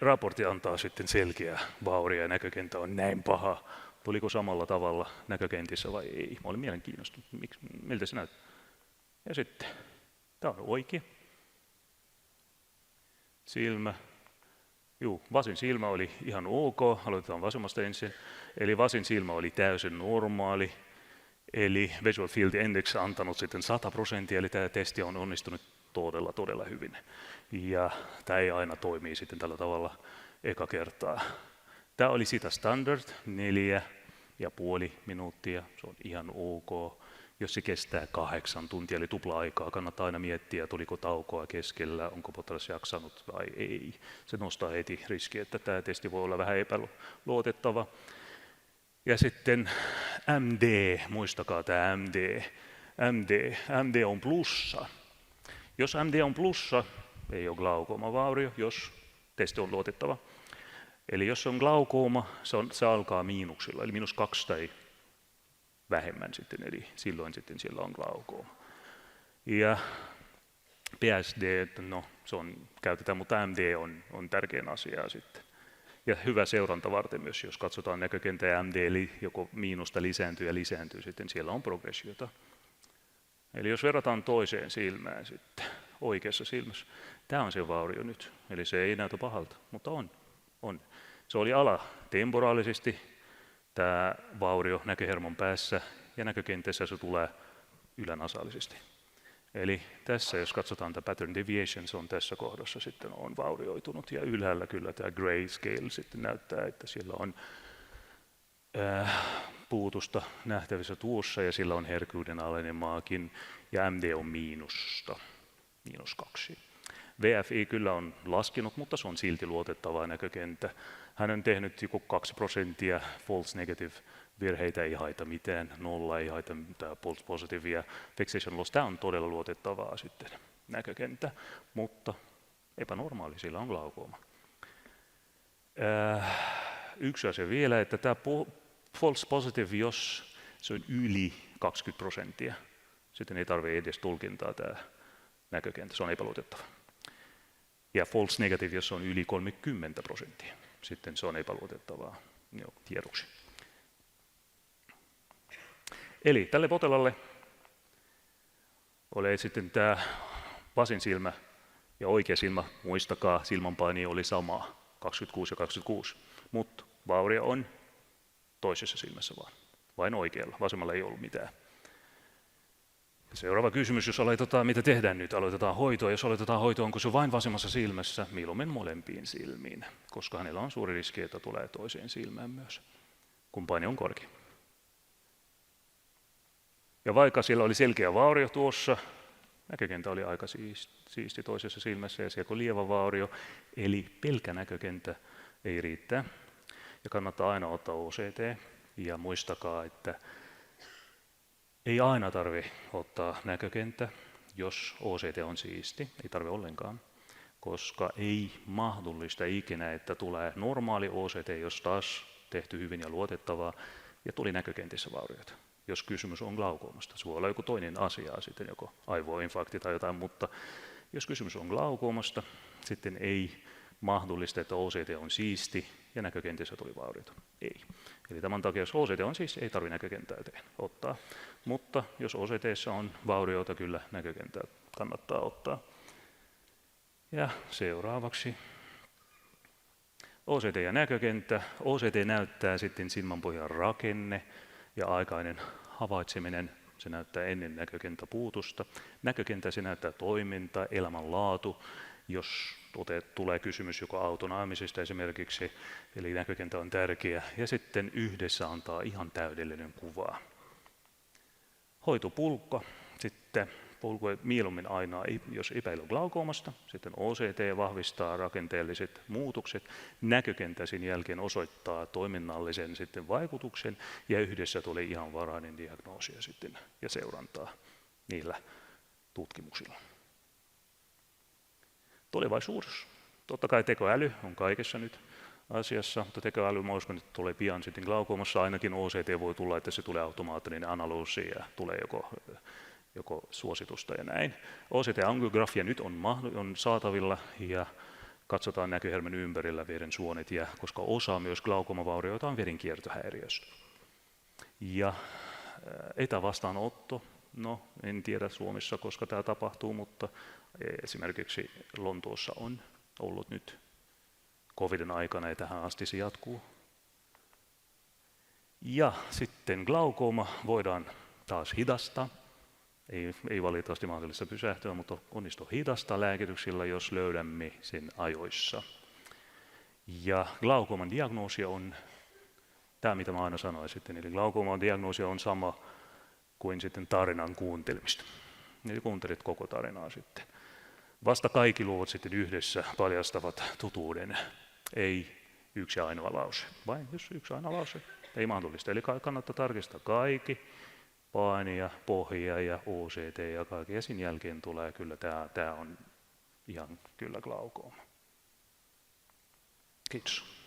S1: raportti antaa sitten selkeä vaurio ja näkökenttä on näin paha. Tuliko samalla tavalla näkökentissä vai ei? Mä olin mielenkiinnostunut, miltä se näyttää. Ja sitten, tämä on oikea. Silmä. Vasen silmä oli ihan ok, aloitetaan vasemmasta ensin. Eli vasen silmä oli täysin normaali, eli Visual Field Index antanut sitten 100%, eli tämä testi on onnistunut todella hyvin. Ja tämä ei aina toimii sitten tällä tavalla eka kertaa. Tämä oli sitä standard, 4,5 minuuttia, se on ihan ok. Jos se kestää 8 tuntia, eli tupla-aikaa, kannattaa aina miettiä, tuliko taukoa keskellä, onko potilas jaksanut vai ei. Se nostaa heti riskiä, että tämä testi voi olla vähän epäluotettava. Ja sitten MD, muistakaa tämä MD. MD on plussa. Jos MD on plussa, ei ole glaukoomavaurio, jos testi on luotettava. Eli jos on glaukooma, se alkaa miinuksilla, eli -2 tai vähemmän sitten, eli silloin sitten siellä on glaukooma. Ja PSD, no se on käytetään, mutta MD on tärkein asia sitten. Ja hyvä seuranta varten myös, jos katsotaan näkökentä ja MD joko miinusta lisääntyy, sitten siellä on progressiota. Eli jos verrataan toiseen silmään sitten, oikeassa silmässä, tämä on se vaurio nyt, eli se ei näytä pahalta, mutta on. Se oli alatemporaalisesti, tämä vaurio näköhermon päässä ja näkökentässä se tulee ylänasaalisesti. Eli tässä, jos katsotaan tämä pattern deviation, se on tässä kohdassa sitten on vaurioitunut ja ylhäällä kyllä tämä grayscale sitten näyttää, että siellä on puutusta nähtävissä tuossa ja sillä on herkkyyden alenemaakin ja MD on -2. VFI kyllä on laskenut, mutta se on silti luotettava näkökenttä. Hän on tehnyt joku 2% false negative virheitä ei haita mitään, nolla ei haita mitään, false positive ja fixation loss. Tämä on todella luotettavaa sitten näkökenttä, mutta epänormaali, sillä on glaukooma. Yksi asia vielä, että tämä false positive, jos se on yli 20%, sitten ei tarvitse edes tulkintaa tämä näkökenttä, se on epäluotettava. Ja false negative, jos se on yli 30%, sitten se on epäluotettavaa tiedoksi. Eli tälle potilaalle oli sitten tämä vasen silmä ja oikea silmä, muistakaa, silmänpaini oli sama, 26 ja 26, mutta vaurio on toisessa silmässä vain oikealla, vasemmalla ei ollut mitään. Seuraava kysymys, jos aloitetaan, mitä tehdään nyt? Aloitetaan hoitoa. Jos aloitetaan hoitoa, onko se vain vasemmassa silmässä? Mieluummin molempiin silmiin, koska hänellä on suuri riski, että tulee toiseen silmään myös, kun paine on korkea. Ja vaikka siellä oli selkeä vaurio tuossa, näkökenttä oli aika siisti toisessa silmässä ja siellä oli lievä vaurio, eli pelkkä näkökenttä ei riittää. Ja kannattaa aina ottaa OCT ja muistakaa, että ei aina tarvitse ottaa näkökenttä, jos OCT on siisti, ei tarvitse ollenkaan, koska ei mahdollista ikinä, että tulee normaali OCT, jos taas tehty hyvin ja luotettavaa, ja tuli näkökentissä vaurioita. Jos kysymys on glaukoomasta, se voi olla joku toinen asia, sitten joko aivoinfarkti tai jotain, mutta jos kysymys on glaukoomasta, sitten ei mahdollista, että OCT on siisti ja näkökentissä tuli vaurioita. Ei. Eli tämän takia, jos OCT on siisti, ei tarvitse näkökenttää ottaa. Mutta jos OCT:ssä on vaurioita, kyllä näkökenttää kannattaa ottaa. Ja seuraavaksi OCT ja näkökenttä. OCT näyttää sitten silmänpohjan rakenne ja aikainen havaitseminen. Se näyttää ennen näkökenttäpuutosta. Näkökenttä se näyttää toiminta, elämänlaatu. Jos tulee kysymys joko autonomisesta esimerkiksi, eli näkökenttä on tärkeä, ja sitten yhdessä antaa ihan täydellinen kuva. Hoitopulkka, sitten pulkku mieluummin aina, jos epäily glaukoomasta, sitten OCT vahvistaa rakenteelliset muutokset, näkökenttä sen jälkeen osoittaa toiminnallisen sitten vaikutuksen, ja yhdessä tulee ihan varainen diagnoosia sitten ja seurantaa niillä tutkimuksilla. Tulevaisuus. Totta kai tekoäly on kaikessa nyt asiassa, mutta tekoäly, mä uskon, että tulee pian sitten glaukoomassa. Ainakin OCT voi tulla, että se tulee automaattinen analyysi ja tulee joko suositusta ja näin. OCT-angiografia nyt on saatavilla ja katsotaan näköhelmen ympärillä verensuonet, ja koska osa myös glaukoomavaurioita on verenkiertohäiriöstä. Ja etävastaanotto, no en tiedä Suomessa, koska tämä tapahtuu, mutta esimerkiksi Lontoossa on ollut nyt covidin aikana ja tähän asti se jatkuu. Ja sitten glaukooma voidaan taas hidastaa. Ei valitettavasti mahdollista pysähtyä, mutta onnistuu hidastaa lääkityksillä, jos löydämme sen ajoissa. Ja glaukooman diagnoosi on tämä, mitä mä aina sanoin sitten. Eli glaukooman diagnoosi on sama kuin sitten tarinan kuuntelemista. Eli kuuntelit koko tarinaa sitten. Vasta kaikki luvut sitten yhdessä paljastavat totuuden. Ei yksi ainoa lause, vain jos yksi ainoa lause. Ei mahdollista. Eli kannattaa tarkistaa kaikki, paine ja pohja ja OCT ja kaikki. Ja sen jälkeen tulee kyllä, tämä on ihan kyllä glaukooma. Kiitos.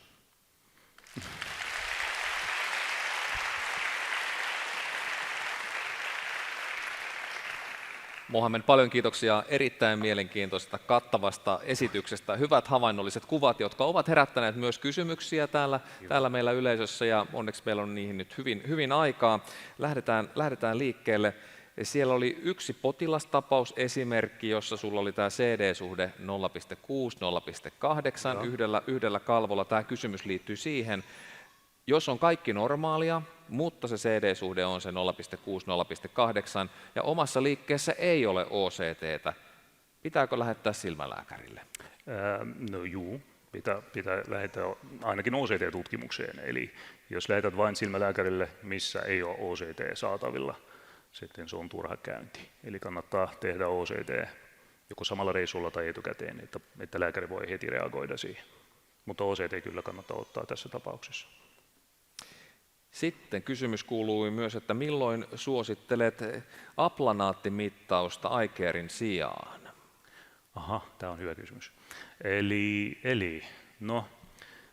S2: Mohamed, paljon kiitoksia erittäin mielenkiintoisesta, kattavasta esityksestä. Hyvät havainnolliset kuvat, jotka ovat herättäneet myös kysymyksiä täällä meillä yleisössä, ja onneksi meillä on niihin nyt hyvin aikaa. Lähdetään liikkeelle. Siellä oli yksi potilastapausesimerkki, jossa sulla oli tämä CD-suhde 0,6, 0,8 yhdellä kalvolla. Tämä kysymys liittyy siihen, jos on kaikki normaalia, mutta se CD-suhde on se 0,6, 0,8 ja omassa liikkeessä ei ole OCT:tä, pitääkö lähettää silmälääkärille?
S1: No juu, pitää lähettää ainakin OCT-tutkimukseen. Eli jos lähetät vain silmälääkärille, missä ei ole OCT saatavilla, sitten se on turha käynti. Eli kannattaa tehdä OCT joko samalla reissulla tai etukäteen, että lääkäri voi heti reagoida siihen. Mutta OCT kyllä kannattaa ottaa tässä tapauksessa.
S2: Sitten kysymys kuului myös, että milloin suosittelet aplanaattimittausta iCarein sijaan?
S1: Aha, tämä on hyvä kysymys. No,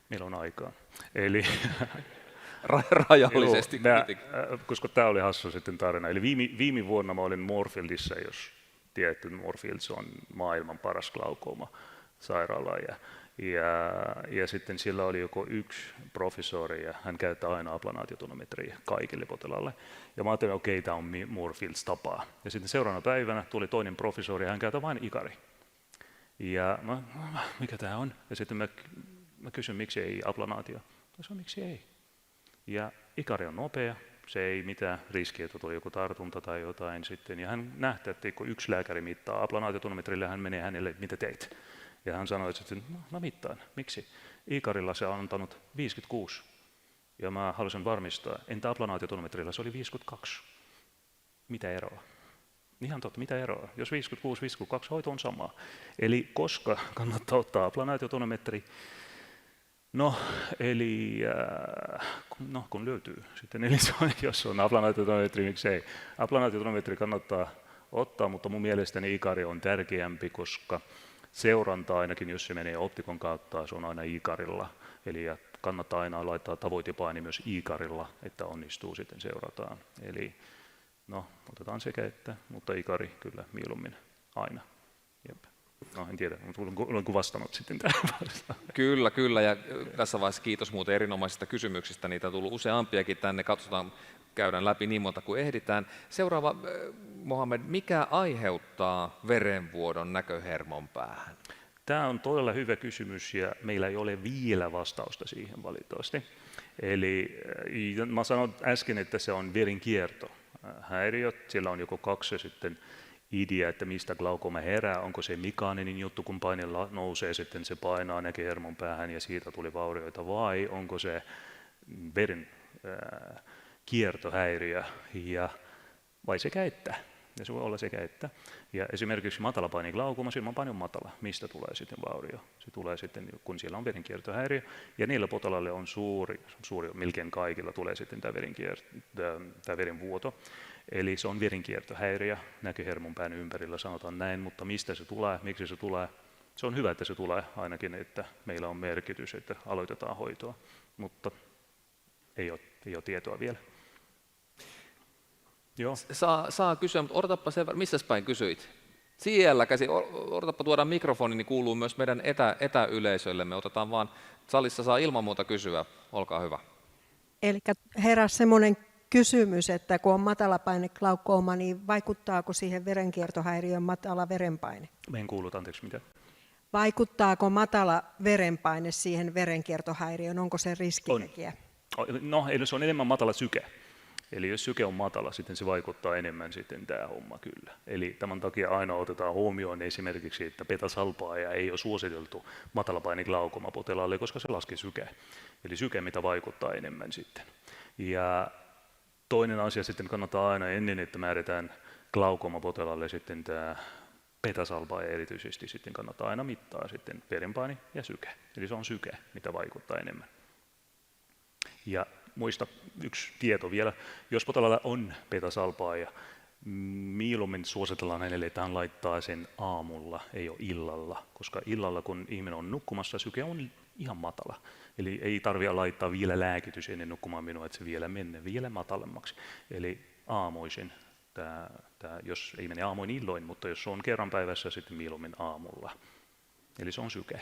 S1: meillä on aikaa. Eli
S2: Rajallisesti
S1: Joo,
S2: kuitenkin.
S1: koska tämä oli hassu sitten tarina. Eli viime vuonna mä olin Moorfieldissa, jos tiedätte, Moorfields on maailman paras glaukooma-sairaala. Ja sitten siellä oli joku yksi professori ja hän käyttää aina aplanaatiotonometriä kaikille potilaalle. Ja mä ajattelin, okei, tämä on Moorfields tapaa. Ja sitten seuraavana päivänä tuli toinen professori ja hän käyttää vain Icari. Ja mikä tämä on? Ja sitten mä kysyn, miksi ei aplanaatio? Se on, miksi ei? Ja Icari on nopea, se ei mitään riskiä, että tulee joku tartunta tai jotain sitten. Ja hän nähti, että kun yksi lääkäri mittaa aplanaatiotonometrille, hän menee hänelle, mitä teit? Ja hän sanoi, että no mittaan, miksi? Icarilla se on antanut 56. Ja mä halusin varmistaa, entä aplanaatiotonometrilla se oli 52. Mitä eroa? Ihan totta, mitä eroa? Jos 56, 52, hoito on sama. Eli koska kannattaa ottaa aplanaatiotonometri? Kun löytyy sitten, eli jos on aplanaatiotonometri, miksei. Aplanaatiotonometri kannattaa ottaa, mutta mun mielestäni Icari on tärkeämpi, koska seuranta ainakin, jos se menee optikon kautta, se on aina Icarilla. Eli kannattaa aina laittaa tavoitepaini myös Icarilla, että onnistuu sitten seurataan. Eli otetaan sekä että, mutta Icari kyllä mieluummin aina. Jep. No en tiedä, olenko vastannut sitten tähän vastaan.
S2: Kyllä, ja tässä vaiheessa kiitos muuten erinomaisista kysymyksistä. Niitä on tullut useampiakin tänne, katsotaan, käydään läpi niin monta kuin ehditään. Seuraava, Mohamed, mikä aiheuttaa verenvuodon näköhermon päähän?
S1: Tämä on todella hyvä kysymys ja meillä ei ole vielä vastausta siihen valitettavasti. Eli mä sanoin äsken, että se on verenkierto. Häiriöt, siellä on joko kaksi sitten idea, että mistä glaukooma herää, onko se mekaaninen juttu, kun paine nousee, sitten se painaa näköhermon päähän ja siitä tuli vaurioita, vai onko se veren kiertohäiriö, vai sekä että. Ja se voi olla sekä että. Ja esimerkiksi matalapaineglaukooma, silmäpaine on matala. Mistä tulee sitten vaurio? Se tulee sitten, kun siellä on verenkiertohäiriö. Ja niillä potilailla on suuri, melkein kaikilla tulee sitten tämä verenvuoto. Eli se on verenkiertohäiriö näköhermon pään ympärillä, sanotaan näin, mutta mistä se tulee, miksi se tulee? Se on hyvä, että se tulee ainakin, että meillä on merkitys, että aloitetaan hoitoa, mutta ei ole tietoa vielä. Joo.
S2: Saa kysyä, mutta odotappa sen verran. Missäs päin kysyit? Siellä käsi. Odotappa tuodaan mikrofoni, niin kuuluu myös meidän etäyleisölle. Me otetaan vaan, salissa saa ilman muuta kysyä. Olkaa hyvä.
S3: Eli heräsi semmoinen kysymys, että kun on matalapaineglaukooma, niin vaikuttaako siihen verenkiertohäiriön matala verenpaine?
S1: Me en kuullut, anteeksi, mitä?
S3: Vaikuttaako matala verenpaine siihen verenkiertohäiriöön? Onko se riskitekijä?
S1: No, eli se on enemmän matala syke. Eli jos syke on matala, sitten se vaikuttaa enemmän sitten tämä homma kyllä. Eli tämän takia aina otetaan huomioon esimerkiksi, että beta-salpaaja ei ole suositeltu matalapaineglaukooma-potilaalle, koska se laskee syke. Eli syke, mitä vaikuttaa enemmän sitten. Ja toinen asia sitten kannattaa aina ennen, että määrätään glaukooma-potilaalle sitten tämä beta-salpaaja erityisesti sitten kannattaa aina mittaa sitten verenpaine ja syke. Eli se on syke, mitä vaikuttaa enemmän. Ja muista yksi tieto vielä, jos potilaalla on beta-salpaaja, mieluummin suositellaan hänelle, että hän laittaa sen aamulla, ei ole illalla, koska illalla kun ihminen on nukkumassa, syke on ihan matala. Eli ei tarvitse laittaa vielä lääkitys ennen nukkumaan minua, että se vielä menee vielä matalemmaksi. Eli aamuisin, jos ei mene aamuin illoin, mutta jos on kerran päivässä, sitten mieluummin aamulla. Eli se on syke.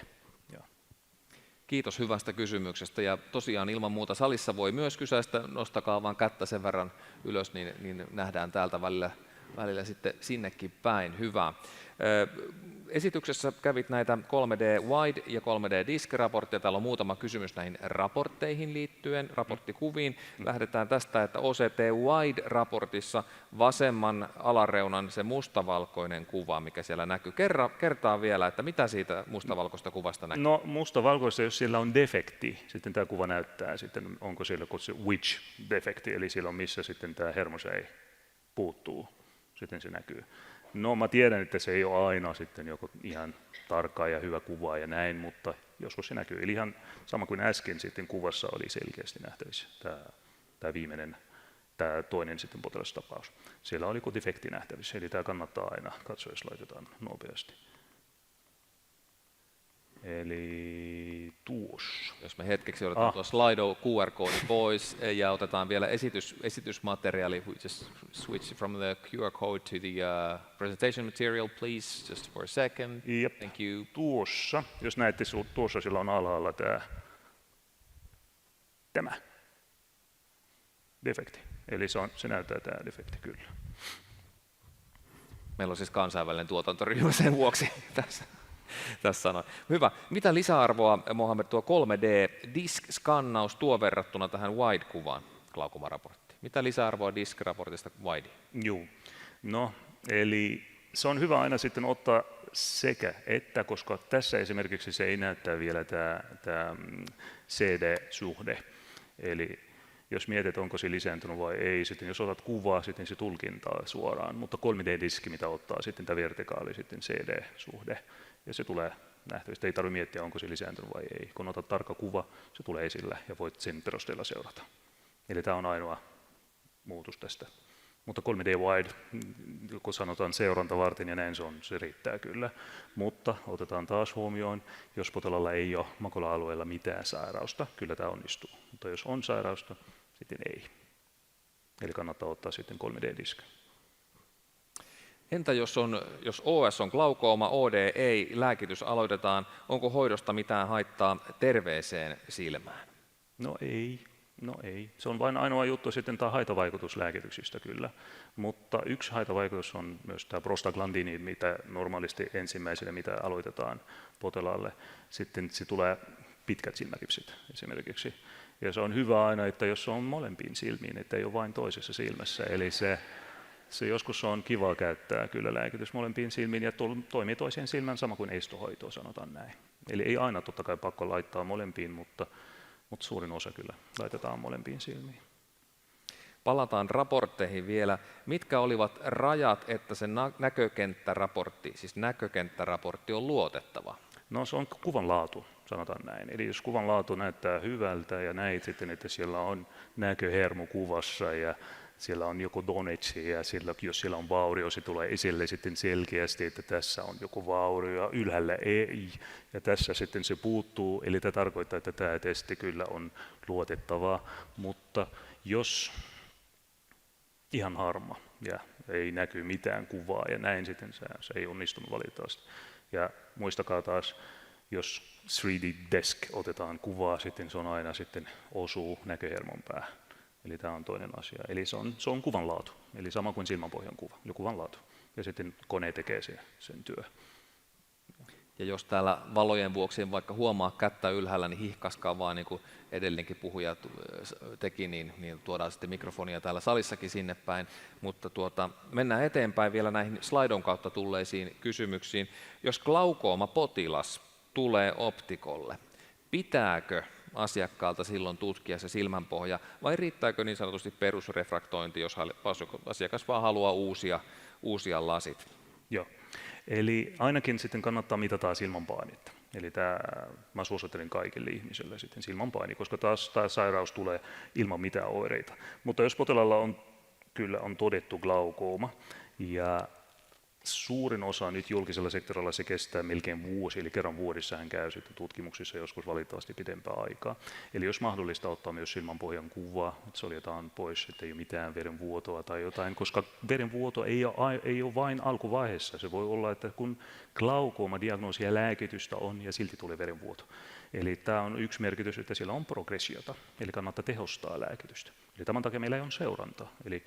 S2: Kiitos hyvästä kysymyksestä ja tosiaan ilman muuta salissa voi myös kysäistä, nostakaa vaan kättä sen verran ylös, niin nähdään täältä välillä sitten sinnekin päin. Hyvä. Esityksessä kävit näitä 3D Wide ja 3D Disc-raportteja. Täällä on muutama kysymys näihin raportteihin liittyen, raporttikuviin. Lähdetään tästä, että OCT Wide-raportissa vasemman alareunan se mustavalkoinen kuva, mikä siellä näkyy. Kertaa vielä, että mitä siitä mustavalkoista kuvasta näkyy?
S1: No mustavalkoista, jos siellä on defekti, sitten tämä kuva näyttää, sitten onko siellä se which-defekti, eli silloin missä sitten tämä hermosei puuttuu, sitten se näkyy. No mä tiedän, että se ei ole aina sitten joku ihan tarkka ja hyvä kuva ja näin, mutta joskus se näkyy. Eli ihan sama kuin äsken sitten kuvassa oli selkeästi nähtävissä tämä viimeinen, tämä toinen sitten potilastapaus. Siellä oli defekti nähtävissä, eli tämä kannattaa aina katsoa, jos laitetaan nopeasti. Eli tuossa.
S2: Jos me hetkeksi otetaan tuo Slido QR-koodi pois ja otetaan vielä esitysmateriaali, we just switch from the QR code to the presentation material, please, just for a second.
S1: Jep.
S2: Thank you.
S1: Tuossa, jos näette, tuossa sillä on alhaalla tämä defekti. Eli se näyttää tämä defekti kyllä.
S2: Meillä on siis kansainvälinen tuotantoryhmä sen vuoksi tässä sanoin. Hyvä. Mitä lisäarvoa, Mohamed, tuo 3D-disk-skannaus tuo verrattuna tähän wide-kuvaan glaukomaraporttiin? Mitä lisäarvoa disk-raportista wide?
S1: Joo. No, eli se on hyvä aina sitten ottaa sekä että, koska tässä esimerkiksi se ei näyttää vielä tämä CD-suhde. Eli jos mietit, onko se lisääntynyt vai ei, sitten jos otat kuvaa, sitten se tulkintaa suoraan, mutta 3D-diski, mitä ottaa sitten tämä vertikaali sitten CD-suhde, ja se tulee nähtävistä, ei tarvitse miettiä, onko se lisääntynyt vai ei. Kun otat tarkka kuva, se tulee esille ja voit sen perusteella seurata. Eli tämä on ainoa muutos tästä. Mutta 3D wide, kun sanotaan seuranta varten ja näin se riittää kyllä. Mutta otetaan taas huomioon, jos potilaalla ei ole makula-alueella mitään sairausta, kyllä tämä onnistuu. Mutta jos on sairausta, sitten ei. Eli kannattaa ottaa sitten 3D-disk.
S2: Entä jos OS on glaukooma, OD ei, lääkitys aloitetaan, onko hoidosta mitään haittaa terveeseen silmään?
S1: No ei. Se on vain ainoa juttu sitten tämä haitavaikutus lääkityksistä kyllä. Mutta yksi haitavaikutus on myös tämä prostaglandini, mitä normaalisti ensimmäisenä, mitä aloitetaan potilaalle. Sitten se tulee pitkät silmäkipsit esimerkiksi. Ja se on hyvä aina, että jos se on molempiin silmiin, että ei ole vain toisessa silmässä. Eli se joskus on kiva käyttää kyllä lääkitys molempiin silmiin ja toimii toiseen silmään sama kuin estohoitoa, sanotaan näin. Eli ei aina totta kai pakko laittaa molempiin, mutta suurin osa kyllä laitetaan molempiin silmiin.
S2: Palataan raportteihin vielä. Mitkä olivat rajat, että se näkökenttäraportti on luotettava?
S1: No se on kuvan laatu, sanotaan näin. Eli jos kuvan laatu näyttää hyvältä ja näit sitten, että siellä on näköhermo kuvassa ja siellä on joku donetsi ja jos siellä on vaurio, se tulee esille sitten selkeästi, että tässä on joku vaurio ja ylhäällä ei ja tässä sitten se puuttuu. Eli tämä tarkoittaa, että tämä testi kyllä on luotettava, mutta jos ihan harma ja ei näky mitään kuvaa ja näin sitten se ei onnistunut valitettavasti. Ja muistakaa taas, jos 3D-desk otetaan kuvaa, sitten se on aina sitten osuu näköhermon päähän. Eli tämä on toinen asia. Eli se on kuvan laatu. Eli sama kuin silmänpohjan kuva, eli kuvan laatu. Ja sitten kone tekee sen työ.
S2: Ja jos täällä valojen vuoksi vaikka huomaa kättä ylhäällä, niin hihkaskaa vaan niin kuin edellinenkin puhuja teki, niin tuodaan sitten mikrofonia täällä salissakin sinne päin. Mutta mennään eteenpäin vielä näihin Slidon kautta tulleisiin kysymyksiin. Jos glaukooma-potilas tulee optikolle, pitääkö asiakkaalta silloin tutkia se silmänpohja vai riittääkö niin sanotusti perusrefraktointi, jos asiakas vaan haluaa uusia lasit?
S1: Joo. Eli ainakin sitten kannattaa mitata silmänpainetta. Eli mä suosittelen kaikille ihmisille sitten silmänpaini, koska taas tämä sairaus tulee ilman mitään oireita. Mutta jos potilaalla on todettu glaukooma ja suurin osa nyt julkisella sektorilla se kestää melkein vuosi, eli kerran vuodessa hän käy sitten tutkimuksissa joskus valitettavasti pidempää aikaa. Eli jos mahdollista ottaa myös silmänpohjan kuva, että soljetaan pois, että ei ole mitään verenvuotoa tai jotain, koska verenvuoto ei ole vain alkuvaiheessa. Se voi olla, että kun glaukooma-diagnoosi ja lääkitystä on ja silti tulee verenvuoto. Eli tämä on yksi merkitys, että siellä on progressiota, eli kannattaa tehostaa lääkitystä. Eli tämän takia meillä on seuranta. Eli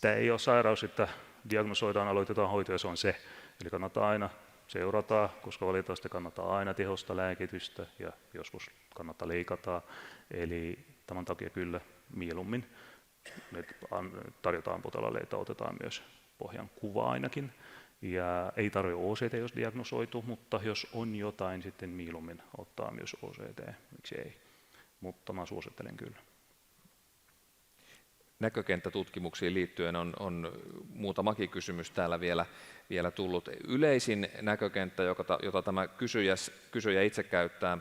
S1: tämä ei ole sairaus, että diagnosoidaan, aloitetaan hoito ja se on se. Eli kannattaa aina seurata, koska valitettavasti kannattaa aina tehostaa lääkitystä ja joskus kannattaa leikata. Eli tämän takia kyllä mieluummin me tarjotaan potilaalle, että otetaan myös pohjan kuva ainakin. Ja ei tarvitse OCT, jos diagnosoitu, mutta jos on jotain, sitten mieluummin ottaa myös OCT, miksi ei. Mutta mä suosittelen kyllä.
S2: näkökenttätutkimuksiin liittyen on muutamakin kysymys täällä vielä tullut. Yleisin näkökenttä, jota tämä kysyjä itse käyttää,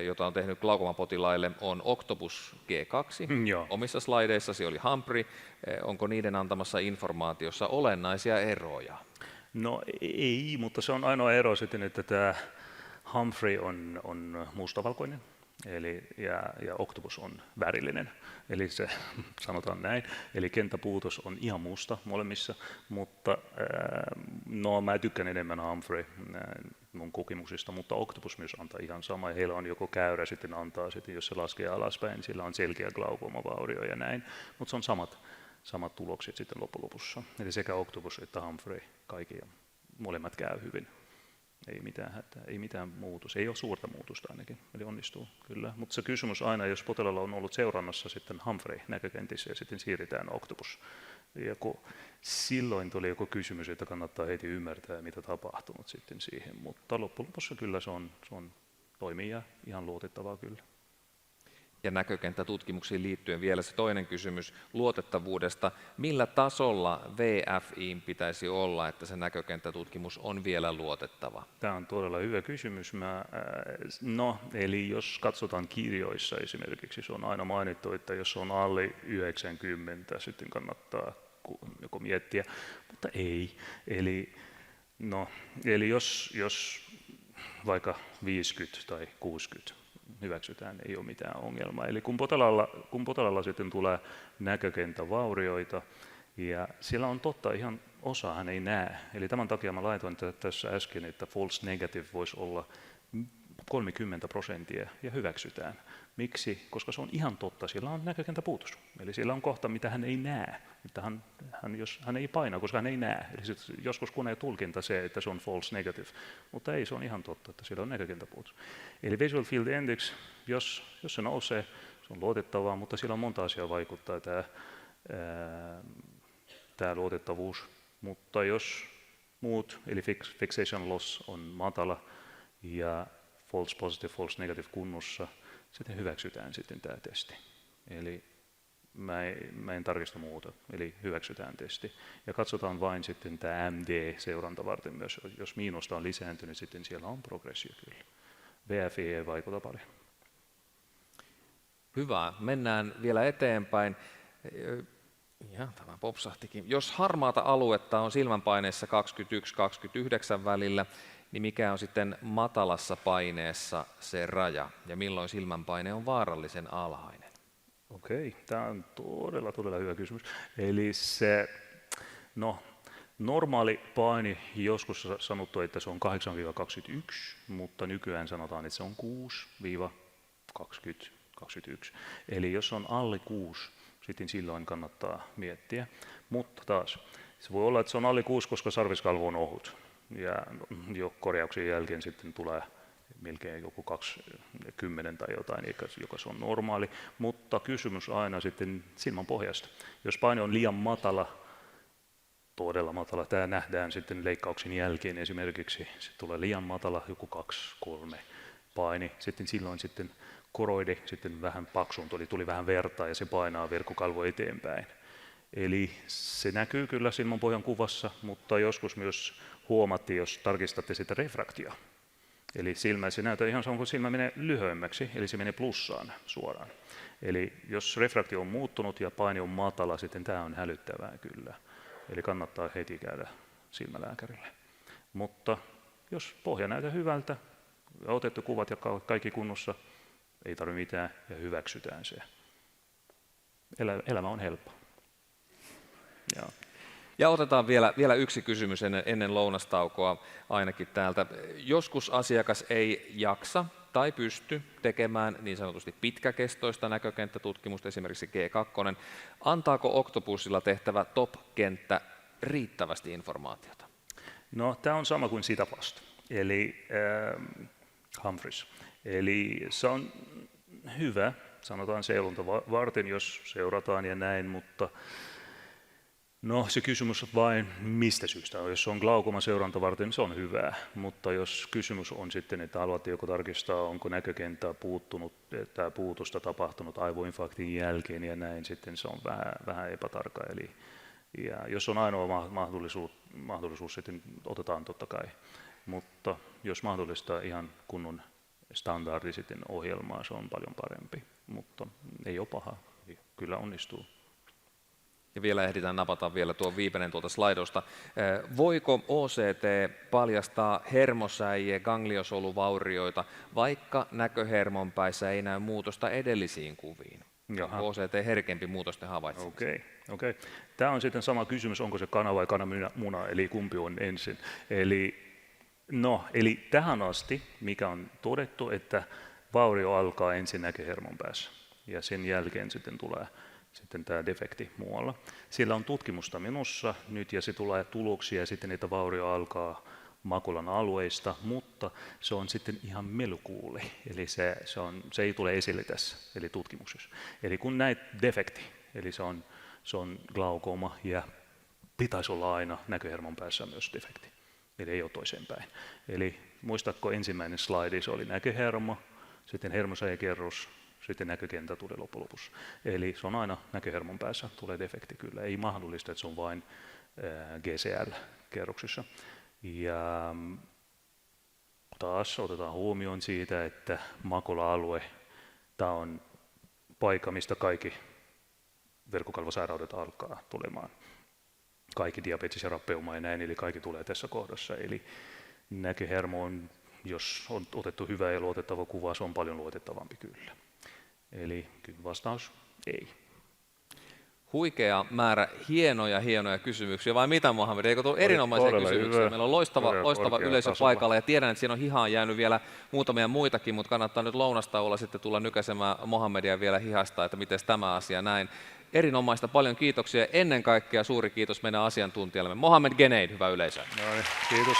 S2: jota on tehnyt glaukomapotilaille, on Octopus G2.
S1: Joo.
S2: Omissa slaideissasi oli Humphrey. Onko niiden antamassa informaatiossa olennaisia eroja?
S1: No ei, mutta se on ainoa ero sitten, että tämä Humphrey on mustavalkoinen. Ja Octopus on värillinen, eli se sanotaan näin. Eli kenttäpuutos on ihan musta molemmissa, mutta no mä tykkään enemmän Humphrey mun kokemuksista, mutta Octopus myös antaa ihan sama. Heillä on joko käyrä sitten antaa, sitten, jos se laskee alaspäin, niin sillä on selkeä glaukoomavaurio ja näin, mutta se on samat tulokset sitten loppulopussa. Eli sekä Octopus että Humphrey, kaikki molemmat käy hyvin. Ei mitään hätää, ei mitään muutosta, ei ole suurta muutosta ainakin, eli onnistuu kyllä. Mutta se kysymys aina, jos potilaalla on ollut seurannassa sitten Humphrey näkökentissä ja sitten siirretään Octopus. Ja silloin tuli joku kysymys, että kannattaa heti ymmärtää, mitä tapahtunut sitten siihen, mutta loppujen lopussa kyllä se on toimii ja ihan luotettavaa kyllä.
S2: Ja näkökenttätutkimuksiin liittyen vielä se toinen kysymys luotettavuudesta. Millä tasolla VFI:n pitäisi olla, että se näkökenttätutkimus on vielä luotettava?
S1: Tämä on todella hyvä kysymys. Eli jos katsotaan kirjoissa esimerkiksi, se on aina mainittu, että jos on alle 90, sitten kannattaa joko miettiä, mutta ei. Eli jos vaikka 50 tai 60, hyväksytään, ei ole mitään ongelmaa. Eli kun potilaalla sitten tulee näkökenttävaurioita, ja siellä on totta, ihan osa hän ei näe. Eli tämän takia mä laitoin tässä äsken, että false negative voisi olla 30% ja hyväksytään. Miksi? Koska se on ihan totta, siellä on näkökenttäpuutos. Eli siellä on kohta, mitä hän ei näe. Että jos hän ei paina, koska hän ei näe. Eli joskus koneen tulkinta se, että se on false negative. Mutta ei, se on ihan totta, että siellä on näkökenttäpuutos. Eli visual field index, jos se nousee, se on luotettavaa, mutta siellä on monta asiaa vaikuttaa tämä luotettavuus. Mutta jos muut, eli fixation loss on matala ja false positive, false negative kunnossa, sitten hyväksytään sitten tämä testi. Eli mä en tarkista muuta, eli hyväksytään testi. Ja katsotaan vain sitten tämä MD-seuranta varten myös. Jos miinusta on lisääntynyt, sitten siellä on progressio kyllä. VFI ei vaikuta paljon.
S2: Hyvä. Mennään vielä eteenpäin. Ja tämä popsahtikin. Jos harmaata aluetta on silmänpaineessa 21-29 välillä, niin mikä on sitten matalassa paineessa se raja ja milloin silmänpaine on vaarallisen alhainen?
S1: Okei, tämä on todella hyvä kysymys. Eli se, normaali paine, joskus sanottu, että se on 8-21, mutta nykyään sanotaan, että se on 6-20-21. Eli jos on alle 6, sitten silloin kannattaa miettiä. Mutta taas, se voi olla, että se on alle 6, koska sarviskalvo on ohut. Ja jo korjauksen jälkeen sitten tulee melkein joku 20 tai jotain, joka se on normaali. Mutta kysymys aina sitten silmän pohjasta. Jos paine on liian matala, todella matala, tämä nähdään sitten leikkauksen jälkeen esimerkiksi, se tulee liian matala, joku 2-3 paini, silloin koroide sitten vähän paksuun, tuli vähän verta ja se painaa verkkokalvo eteenpäin. Eli se näkyy kyllä silmänpohjan kuvassa, mutta joskus myös huomattiin, jos tarkistatte sitä refraktia. Eli se näyttää ihan sama kuin silmä menee lyhyemmäksi, eli se menee plussaan suoraan. Eli jos refraktio on muuttunut ja paine on matala, sitten tämä on hälyttävää kyllä. Eli kannattaa heti käydä silmälääkärille. Mutta jos pohja näyttää hyvältä, otettu kuvat ja kaikki kunnossa, ei tarvitse mitään ja hyväksytään se. Elämä on helppo.
S2: Ja otetaan vielä yksi kysymys ennen lounastaukoa ainakin täältä. Joskus asiakas ei jaksa tai pysty tekemään niin sanotusti pitkäkestoista näkökenttätutkimusta, esimerkiksi G2. Antaako Octopusilla tehtävä top-kenttä riittävästi informaatiota?
S1: No, tämä on sama kuin sitä vasta, eli Humphreys. Eli se on hyvä, sanotaan seulonta varten, jos seurataan ja näin, mutta No se kysymys on vain mistä syystä. Jos on glaukoman seuranta varten, se on hyvää, mutta jos kysymys on sitten, että haluatte joko tarkistaa, onko näkökenttää puuttunut, tai puutosta tapahtunut aivoinfarktin jälkeen ja näin, sitten se on vähän epätarkka. Eli, ja jos on ainoa mahdollisuus sitten otetaan totta kai, mutta jos mahdollista ihan kunnon standardi sitten ohjelmaa, se on paljon parempi, mutta ei ole paha, kyllä onnistuu.
S2: Ja vielä ehditään napata vielä tuo viimeinen tuolta slaidosta. Voiko OCT paljastaa hermosäijien gangliosoluvaurioita, vaikka näköhermonpäissä ei näy muutosta edellisiin kuviin? Onko OCT herkempi muutosten havaitsemiseen?
S1: Okei. Tämä on sitten sama kysymys, onko se kana vai kananmuna, eli kumpi on ensin. Eli tähän asti, mikä on todettu, että vaurio alkaa ensin näköhermonpäässä ja sen jälkeen sitten tulee sitten tämä defekti muualla. Siellä on tutkimusta menossa nyt ja se tulee tuloksia ja sitten niitä vaurio alkaa makulan alueista, mutta se on sitten ihan melukuuli, eli se ei tule esille tässä, eli tutkimuksessa. Eli kun näet defekti, eli se on glaukoma ja pitäisi olla aina näköhermon päässä myös defekti, eli ei ole toiseenpäin. Eli muistatko ensimmäinen slaidi, se oli näköhermo, sitten hermosäikerros, sitten näkökentä tuli loppujen lopuksi. Eli se on aina näköhermon päässä, tulee defekti kyllä. Ei mahdollista, että se on vain GCL-kerroksissa. Ja taas otetaan huomioon siitä, että makula-alue, tämä on paikka, mistä kaikki verkkokalvosairaudet alkaa tulemaan. Kaikki diabetes ja rappeuma ja näin, eli kaikki tulee tässä kohdassa. Eli näköhermo on, jos on otettu hyvä ja luotettava kuva, se on paljon luotettavampi kyllä. Eli vastaus ei.
S2: Huikea määrä hienoja kysymyksiä, vai mitä Mohamed? Eikö tuo erinomaisia kysymyksiä? Meillä on loistava yleisö paikalla ja tiedän, että siinä on hihaan jäänyt vielä muutamia muitakin, mutta kannattaa nyt lounastauolla sitten tulla nykäisemään Mohamedia vielä hihasta, että miten tämä asia näin. Erinomaista, paljon kiitoksia. Ennen kaikkea suuri kiitos meidän asiantuntijallemme. Mohamed Geneid, hyvä yleisö.
S1: No niin, kiitos.